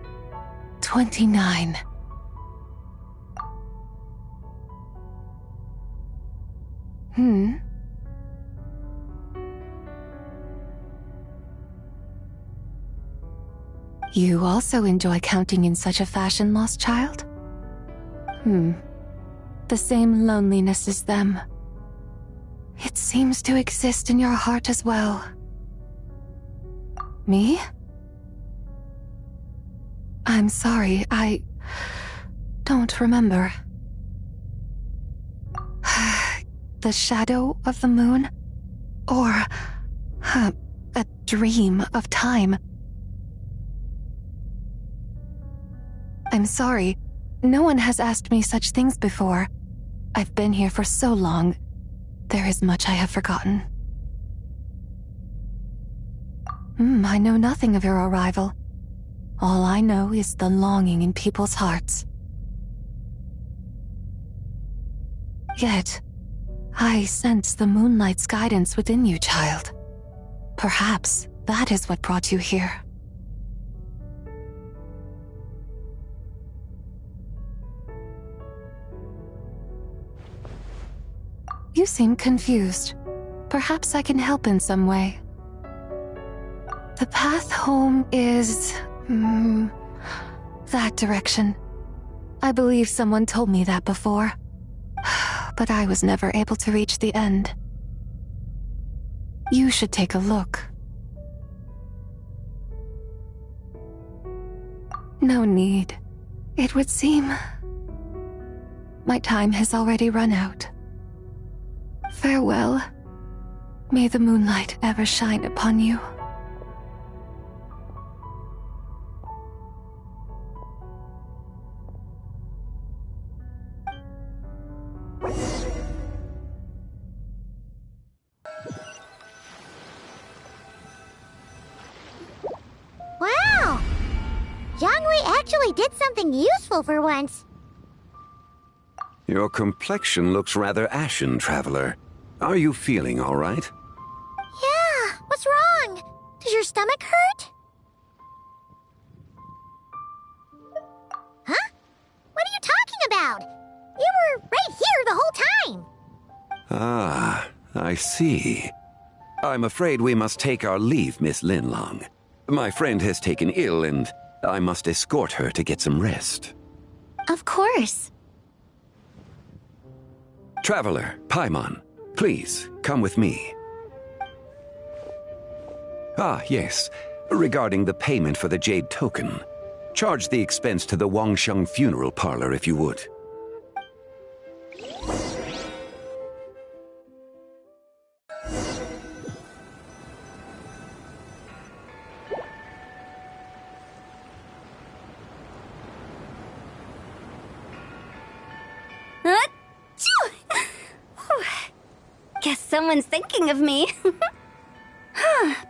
29. You also enjoy counting in such a fashion, lost child? The same loneliness as them. It seems to exist in your heart as well. Me? I'm sorry, I don't remember. The shadow of the moon? Or a dream of time? I'm sorry. No one has asked me such things before. I've been here for so long. There is much I have forgotten. I know nothing of your arrival. All I know is the longing in people's hearts. Yet, I sense the moonlight's guidance within you, child. Perhaps that is what brought you here. You seem confused. Perhaps I can help in some way. The path home is... that direction. I believe someone told me that before. But I was never able to reach the end. You should take a look. No need. It would seem... my time has already run out. Farewell. May the moonlight ever shine upon you. Wow! Zhongli actually did something useful for once. Your complexion looks rather ashen, traveler. Are you feeling all right? Yeah, what's wrong? Does your stomach hurt? Huh? What are you talking about? You were right here the whole time. Ah, I see. I'm afraid we must take our leave, Miss Linlong. My friend has taken ill and I must escort her to get some rest. Of course. Traveler, Paimon, please, come with me. Ah, yes. Regarding the payment for the jade token. Charge the expense to the Wangsheng funeral parlor if you would. Guess someone's thinking of me.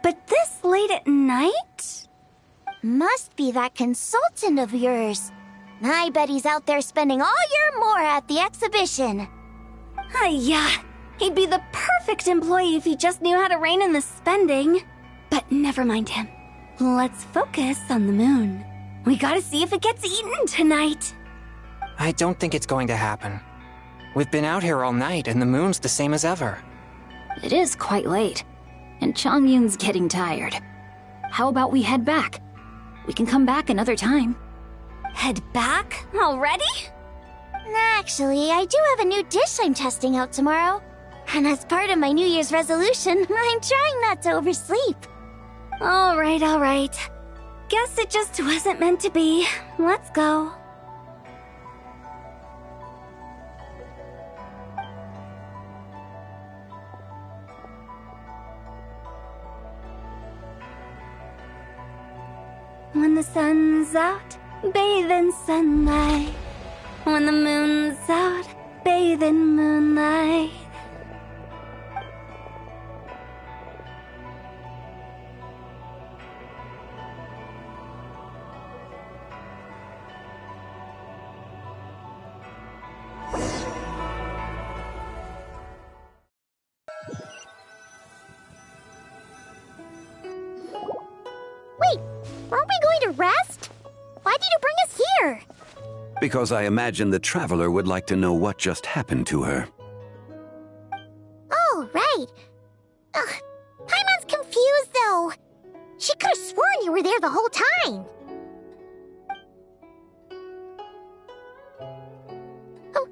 But this late at night? Must be that consultant of yours. I bet he's out there spending all year more at the exhibition. Yeah, he'd be the perfect employee if he just knew how to rein in the spending. But never mind him. Let's focus on the moon. We gotta see if it gets eaten tonight. I don't think it's going to happen. We've been out here all night, and the moon's the same as ever. It is quite late, and Chongyun's getting tired. How about we head back? We can come back another time. Head back? Already? Actually, I do have a new dish I'm testing out tomorrow. And as part of my New Year's resolution, I'm trying not to oversleep. All right. Guess it just wasn't meant to be. Let's go. When the sun's out, bathe in sunlight. When the moon's out, bathe in moonlight. Wait, aren't we going to rest? Why did you bring us here? Because I imagine the traveler would like to know what just happened to her. Oh, right. Paimon's confused, though. She could have sworn you were there the whole time. Oh,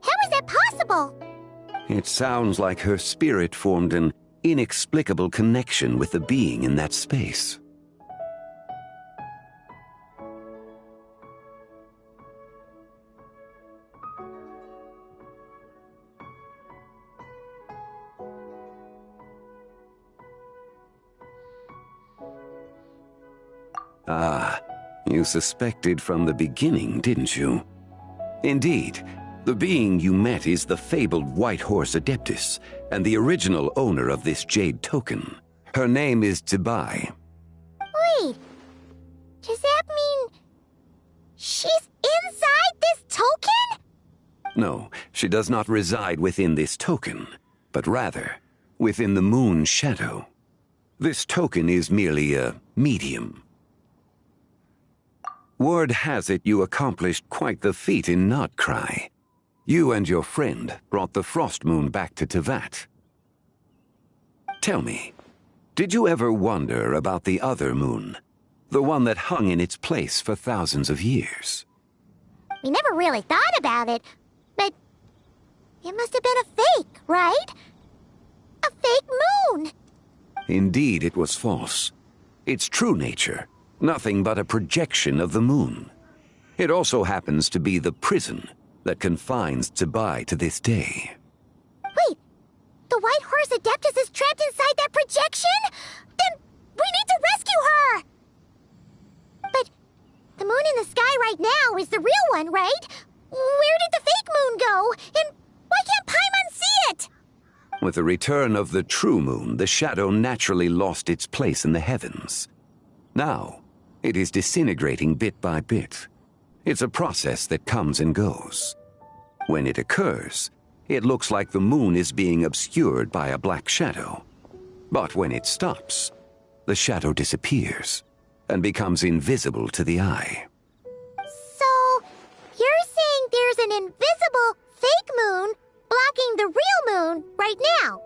how is that possible? It sounds like her spirit formed an inexplicable connection with the being in that space. Ah, you suspected from the beginning, didn't you? Indeed, the being you met is the fabled White Horse Adeptus, and the original owner of this jade token. Her name is Tbai. Wait, does that mean she's inside this token? No, she does not reside within this token, but rather within the moon's shadow. This token is merely a medium. Word has it you accomplished quite the feat in Notcry. You and your friend brought the Frost Moon back to Tevat. Tell me, did you ever wonder about the other moon? The one that hung in its place for thousands of years? We never really thought about it, but it must have been a fake, right? A fake moon! Indeed, it was false. Its true nature, nothing but a projection of the moon. It also happens to be the prison that confines Tbai to this day. Wait, the White Horse Adeptus is trapped inside that projection? Then we need to rescue her! But the moon in the sky right now is the real one, right? Where did the fake moon go? And why can't Paimon see it? With the return of the true moon, the shadow naturally lost its place in the heavens. Now, it is disintegrating bit by bit. It's a process that comes and goes. When it occurs, it looks like the moon is being obscured by a black shadow. But when it stops, the shadow disappears and becomes invisible to the eye. So, you're saying there's an invisible fake moon blocking the real moon right now?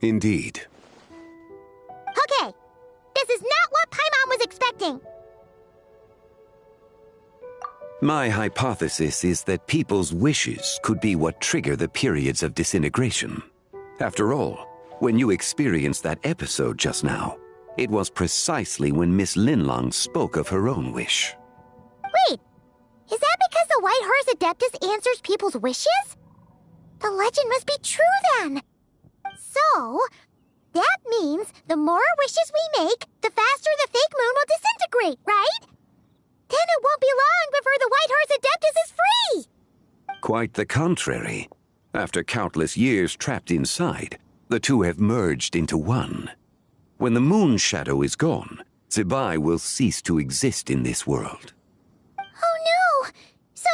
Indeed. Okay, this is not what Paimon was expecting. My hypothesis is that people's wishes could be what trigger the periods of disintegration. After all, when you experienced that episode just now, it was precisely when Miss Linlong spoke of her own wish. Wait, is that because the White Horse Adeptus answers people's wishes? The legend must be true then. So, that means the more wishes we make, the faster the fake moon will disintegrate, right? Then it won't be long before the White Horse Adeptus is free! Quite the contrary. After countless years trapped inside, The two have merged into one. When the moon shadow is gone, Zibai will cease to exist in this world. Oh no! So,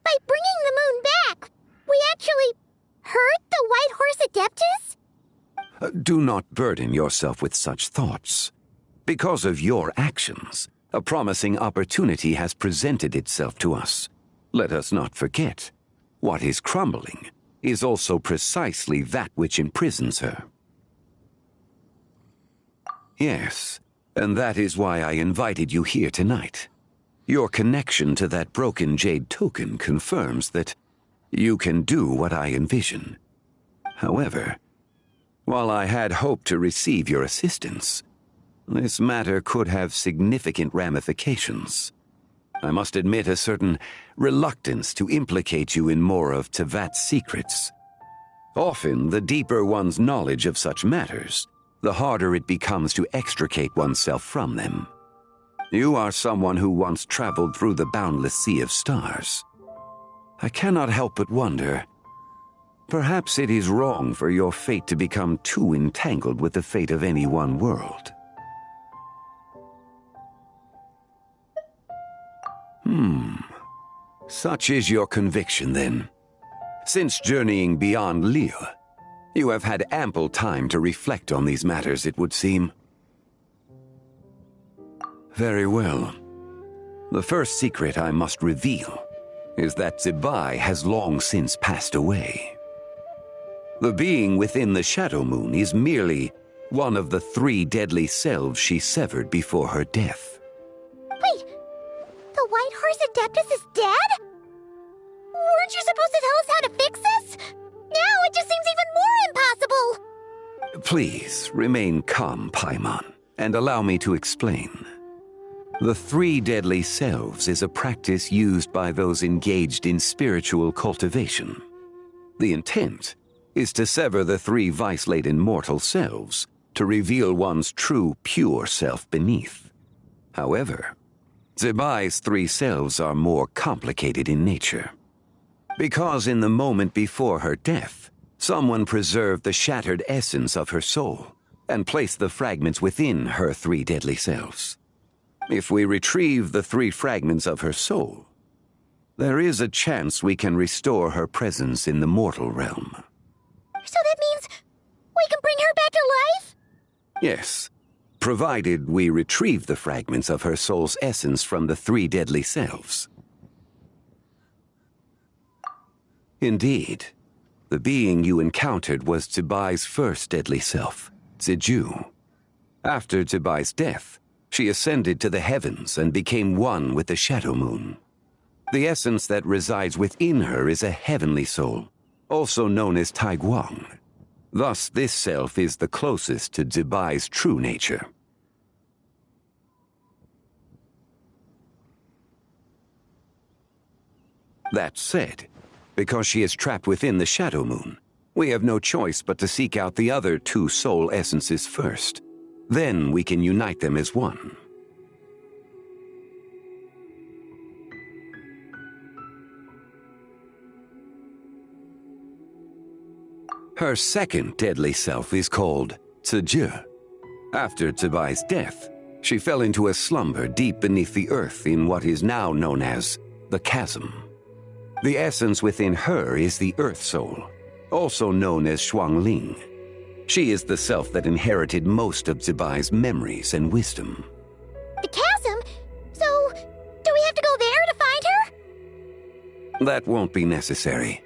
by bringing the moon back, we actually hurt the White Horse Adeptus? Do not burden yourself with such thoughts. Because of your actions, a promising opportunity has presented itself to us. Let us not forget, what is crumbling is also precisely that which imprisons her. Yes, and that is why I invited you here tonight. Your connection to that broken jade token confirms that you can do what I envision. However, while I had hoped to receive your assistance, this matter could have significant ramifications. I must admit a certain reluctance to implicate you in more of Tevat's secrets. Often, the deeper one's knowledge of such matters, the harder it becomes to extricate oneself from them. You are someone who once traveled through the boundless sea of stars. I cannot help but wonder, perhaps it is wrong for your fate to become too entangled with the fate of any one world. Such is your conviction, then. Since journeying beyond Liyue, you have had ample time to reflect on these matters, it would seem. Very well. The first secret I must reveal is that Zibai has long since passed away. The being within the Shadow Moon is merely one of the 3 deadly selves she severed before her death. Wait, the White Horse Adeptus is dead? Weren't you supposed to tell us how to fix this? Now it just seems even more impossible! Please, remain calm, Paimon, and allow me to explain. The 3 deadly selves is a practice used by those engaged in spiritual cultivation. The intent is to sever the 3 vice-laden mortal selves to reveal one's true, pure self beneath. However, Zibai's 3 selves are more complicated in nature. Because in the moment before her death, someone preserved the shattered essence of her soul and placed the fragments within her 3 deadly selves. If we retrieve the 3 fragments of her soul, there is a chance we can restore her presence in the mortal realm. So that means we can bring her back to life? Yes, provided we retrieve the fragments of her soul's essence from the 3 deadly selves. Indeed, the being you encountered was Zibai's first deadly self, Ziju. After Zibai's death, she ascended to the heavens and became one with the Shadow Moon. The essence that resides within her is a heavenly soul, also known as Taiguang. Thus, this self is the closest to Zibai's true nature. That said, because she is trapped within the Shadow Moon, we have no choice but to seek out the other 2 soul essences first. Then we can unite them as one. Her second deadly self is called Ziju. After Zibai's death, she fell into a slumber deep beneath the earth in what is now known as the Chasm. The essence within her is the Earth Soul, also known as Xuangling. She is the self that inherited most of Zibai's memories and wisdom. The chasm? So, do we have to go there to find her? That won't be necessary.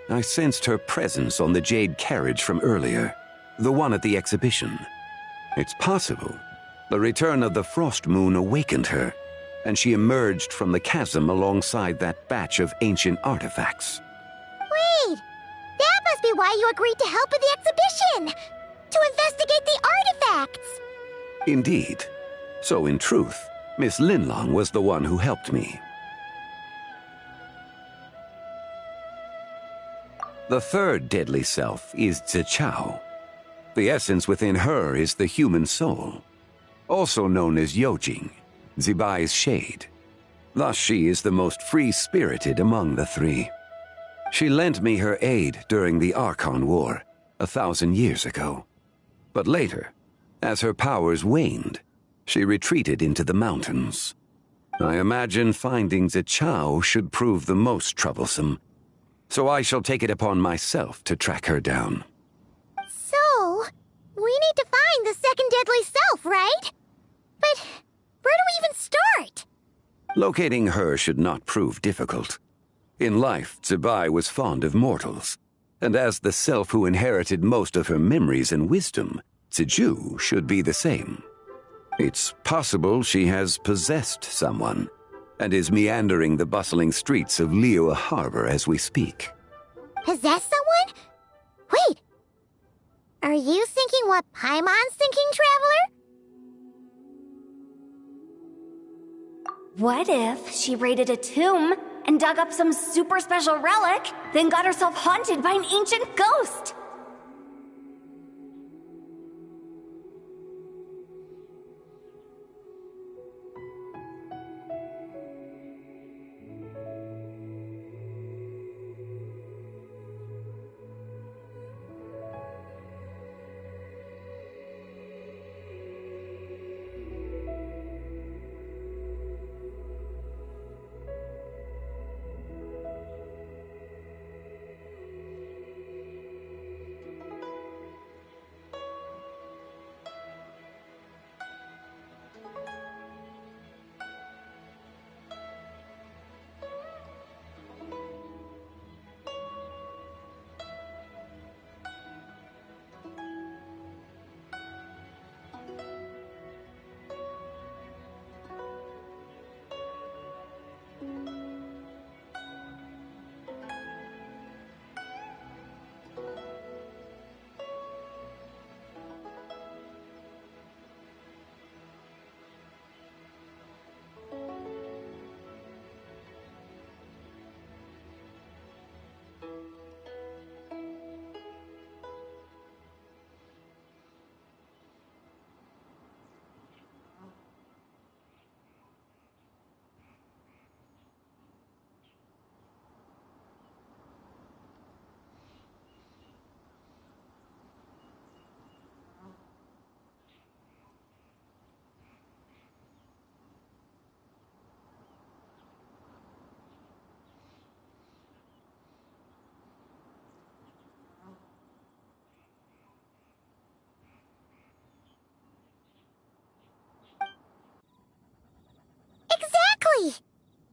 I sensed her presence on the jade carriage from earlier, the one at the exhibition. It's possible the return of the Frost Moon awakened her, and she emerged from the chasm alongside that batch of ancient artifacts. Wait! That must be why you agreed to help with the exhibition! To investigate the artifacts! Indeed. So in truth, Miss Linlong was the one who helped me. The third deadly self is Zichao. The essence within her is the human soul, also known as Yojing, Zibai's shade. Thus she is the most free-spirited among the 3. She lent me her aid during the Archon War, 1,000 years ago. But later, as her powers waned, she retreated into the mountains. I imagine finding Zichao should prove the most troublesome, so I shall take it upon myself to track her down. So, we need to find the second deadly self, right? But where do we even start? Locating her should not prove difficult. In life, Zibai was fond of mortals, and as the self who inherited most of her memories and wisdom, Ziju should be the same. It's possible she has possessed someone, and is meandering the bustling streets of Liyue Harbor as we speak. Possess someone? Wait. Are you thinking what Paimon's thinking, Traveler? What if she raided a tomb and dug up some super special relic, then got herself haunted by an ancient ghost?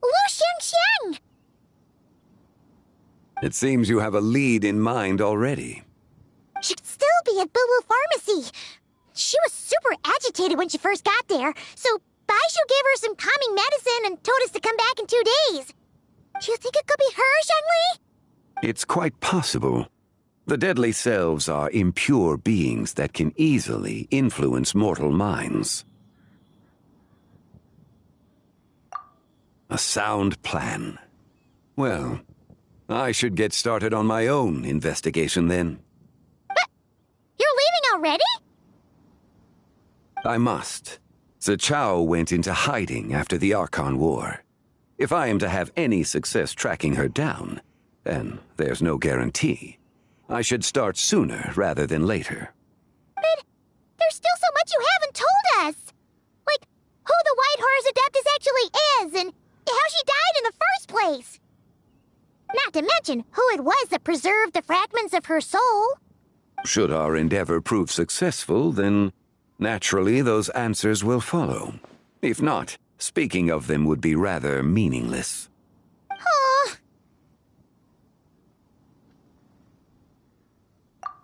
Lu Xingxiang! It seems you have a lead in mind already. She'd still be at Boo Boo Pharmacy. She was super agitated when she first got there, so Baishu gave her some calming medicine and told us to come back in 2 days. Do you think it could be her, Zhengli? It's quite possible. The deadly selves are impure beings that can easily influence mortal minds. A sound plan. Well, I should get started on my own investigation then. But you're leaving already? I must. Zichao went into hiding after the Archon War. If I am to have any success tracking her down, and there's no guarantee, I should start sooner rather than later. But there's still so much you haven't told us! Like, who the White Horse Adeptus actually is, and how she died in the first place! Not to mention who it was that preserved the fragments of her soul. Should our endeavor prove successful, then naturally those answers will follow. If not, speaking of them would be rather meaningless. Huh.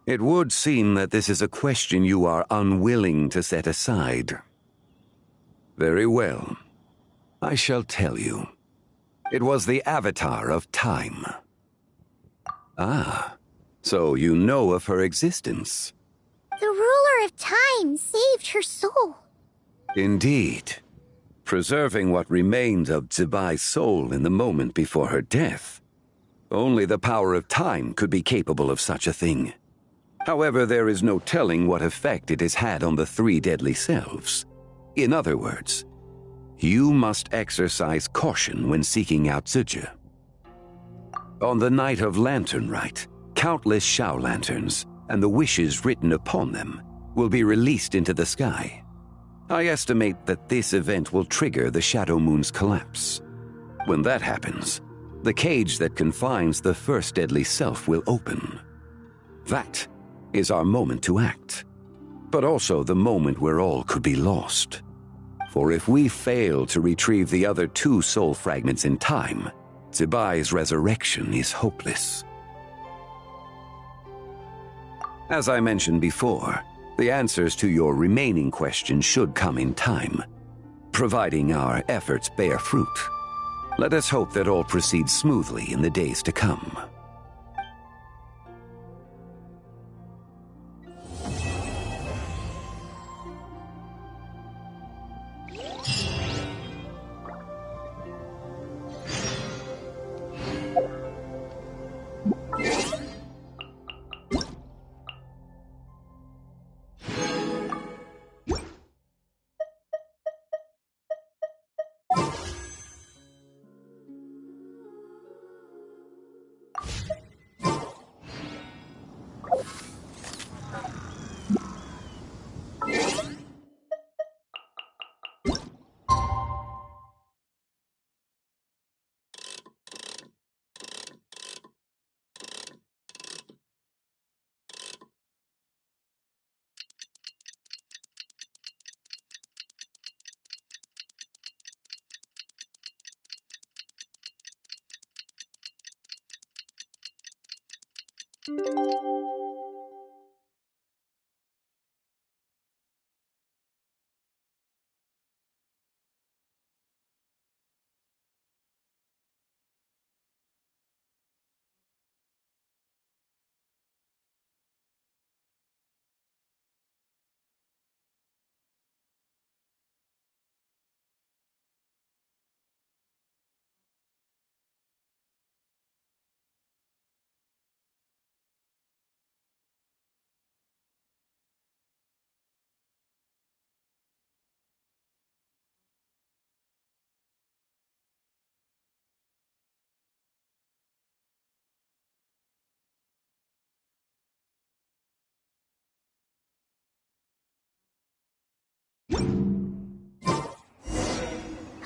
It would seem that this is a question you are unwilling to set aside. Very well. I shall tell you. It was the Avatar of Time. Ah, so you know of her existence. The ruler of time saved her soul. Indeed. Preserving what remained of Zibai's soul in the moment before her death. Only the power of time could be capable of such a thing. However, there is no telling what effect it has had on the 3 deadly selves. In other words, you must exercise caution when seeking out Ziji. On the night of Lantern Rite, countless Shao lanterns, and the wishes written upon them will be released into the sky. I estimate that this event will trigger the Shadow Moon's collapse. When that happens, the cage that confines the first deadly self will open. That is our moment to act, but also the moment where all could be lost. For if we fail to retrieve the other 2 soul fragments in time, Zibai's resurrection is hopeless. As I mentioned before, the answers to your remaining questions should come in time, providing our efforts bear fruit. Let us hope that all proceeds smoothly in the days to come.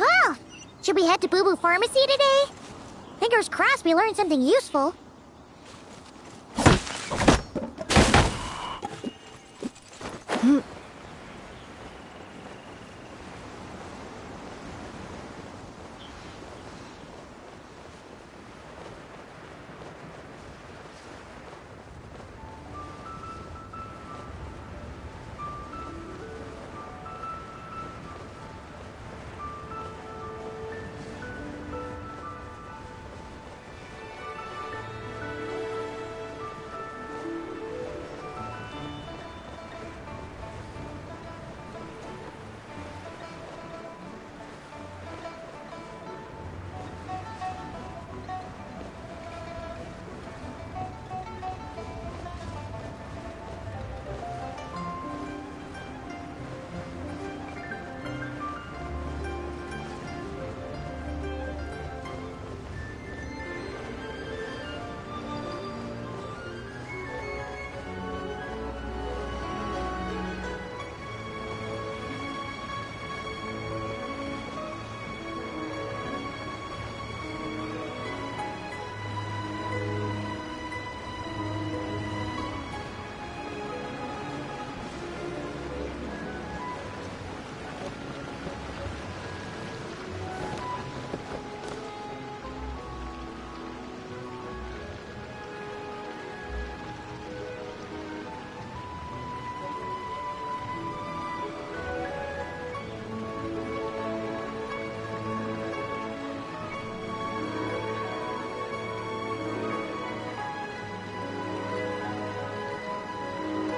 Oh, should we head to Boo Boo Pharmacy today? Fingers crossed we learned something useful.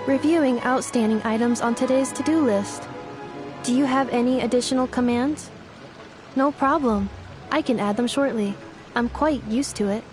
Reviewing outstanding items on today's to-do list. Do you have any additional commands? No problem. I can add them shortly. I'm quite used to it.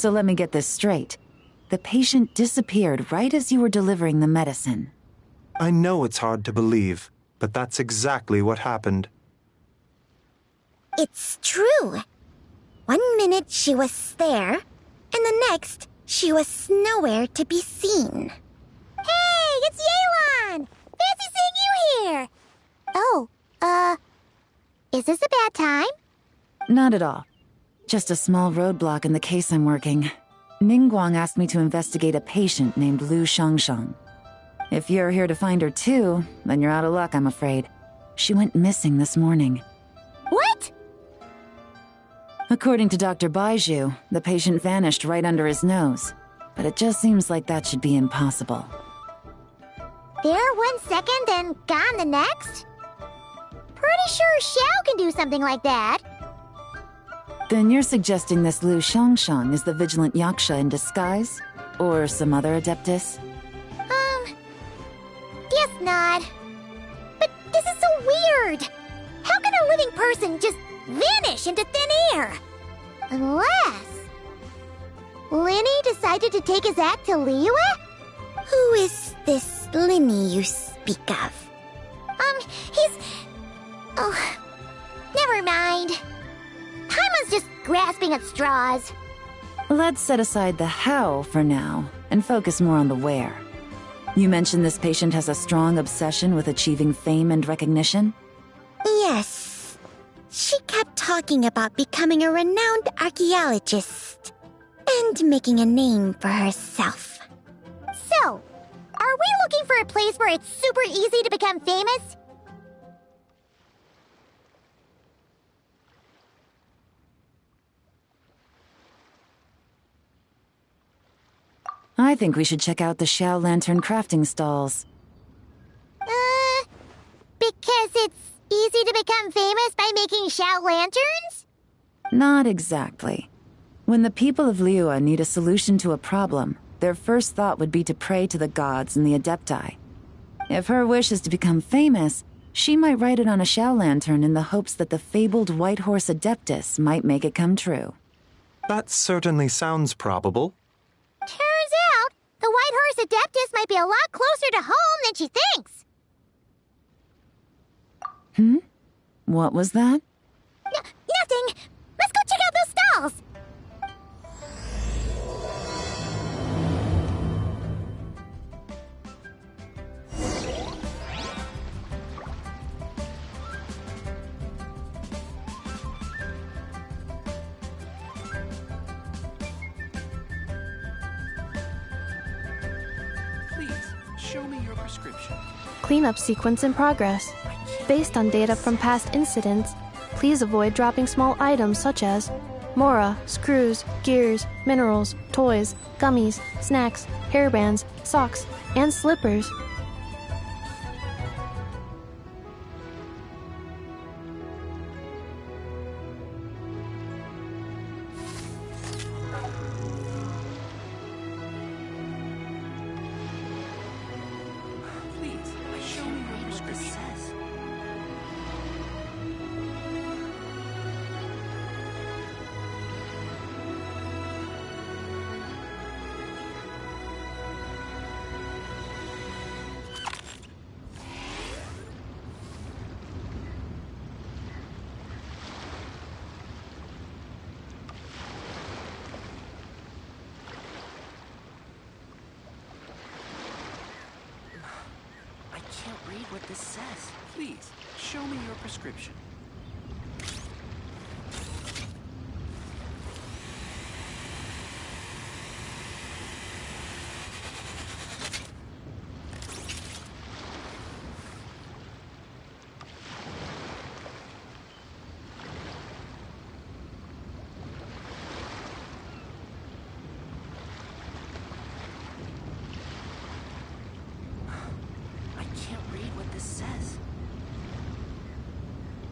So let me get this straight. The patient disappeared right as you were delivering the medicine. I know it's hard to believe, but that's exactly what happened. It's true. 1 minute she was there, and the next she was nowhere to be seen. Hey, it's Yelan! Fancy seeing you here! Oh, is this a bad time? Not at all. Just a small roadblock in the case I'm working. Ningguang asked me to investigate a patient named Lu Shangshang. If you're here to find her too, then you're out of luck, I'm afraid. She went missing this morning. What? According to Dr. Baiju, the patient vanished right under his nose. But it just seems like that should be impossible. There 1 second and gone the next? Pretty sure Xiao can do something like that. Then you're suggesting this Lu Shangshang is the vigilant Yaksha in disguise? Or some other adeptus? Guess not. But this is so weird. How can a living person just vanish into thin air? Unless Linny decided to take his act to Liyue? Who is this Linny you speak of? He's... Oh, never mind. Paimon's just grasping at straws. Let's set aside the how for now, and focus more on the where. You mentioned this patient has a strong obsession with achieving fame and recognition? Yes. She kept talking about becoming a renowned archaeologist and making a name for herself. So, are we looking for a place where it's super easy to become famous? I think we should check out the Xiao Lantern crafting stalls. Because it's easy to become famous by making Xiao lanterns? Not exactly. When the people of Liyue need a solution to a problem, their first thought would be to pray to the gods and the Adepti. If her wish is to become famous, she might write it on a Xiao lantern in the hopes that the fabled White Horse Adeptus might make it come true. That certainly sounds probable. Turns out, the White Horse Adeptus might be a lot closer to home than she thinks. What was that? Nothing! Let's go check out those stalls! Please, show me your prescription. Cleanup sequence in progress. Based on data from past incidents, please avoid dropping small items such as mora, screws, gears, minerals, toys, gummies, snacks, hairbands, socks, and slippers. Please, show me your prescription. I can't read what this says. Please, show me your prescription.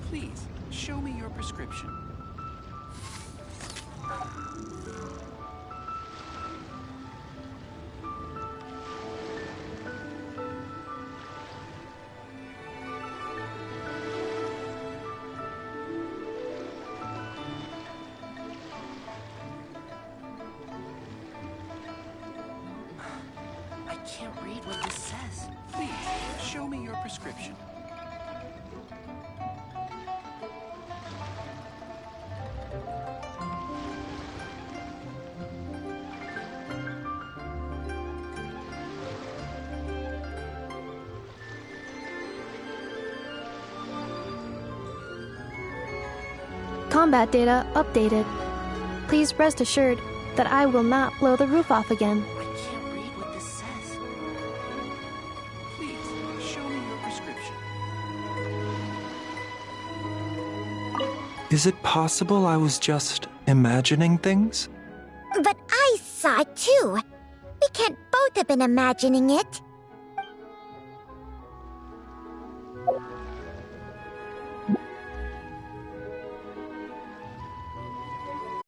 Please, show me your prescription. can't read what this says. Please, show me your prescription. Combat data updated. Please rest assured that I will not blow the roof off again. I can't read what this says. Please, show me your prescription. Is it possible I was just imagining things? But I saw it too. We can't both have been imagining it.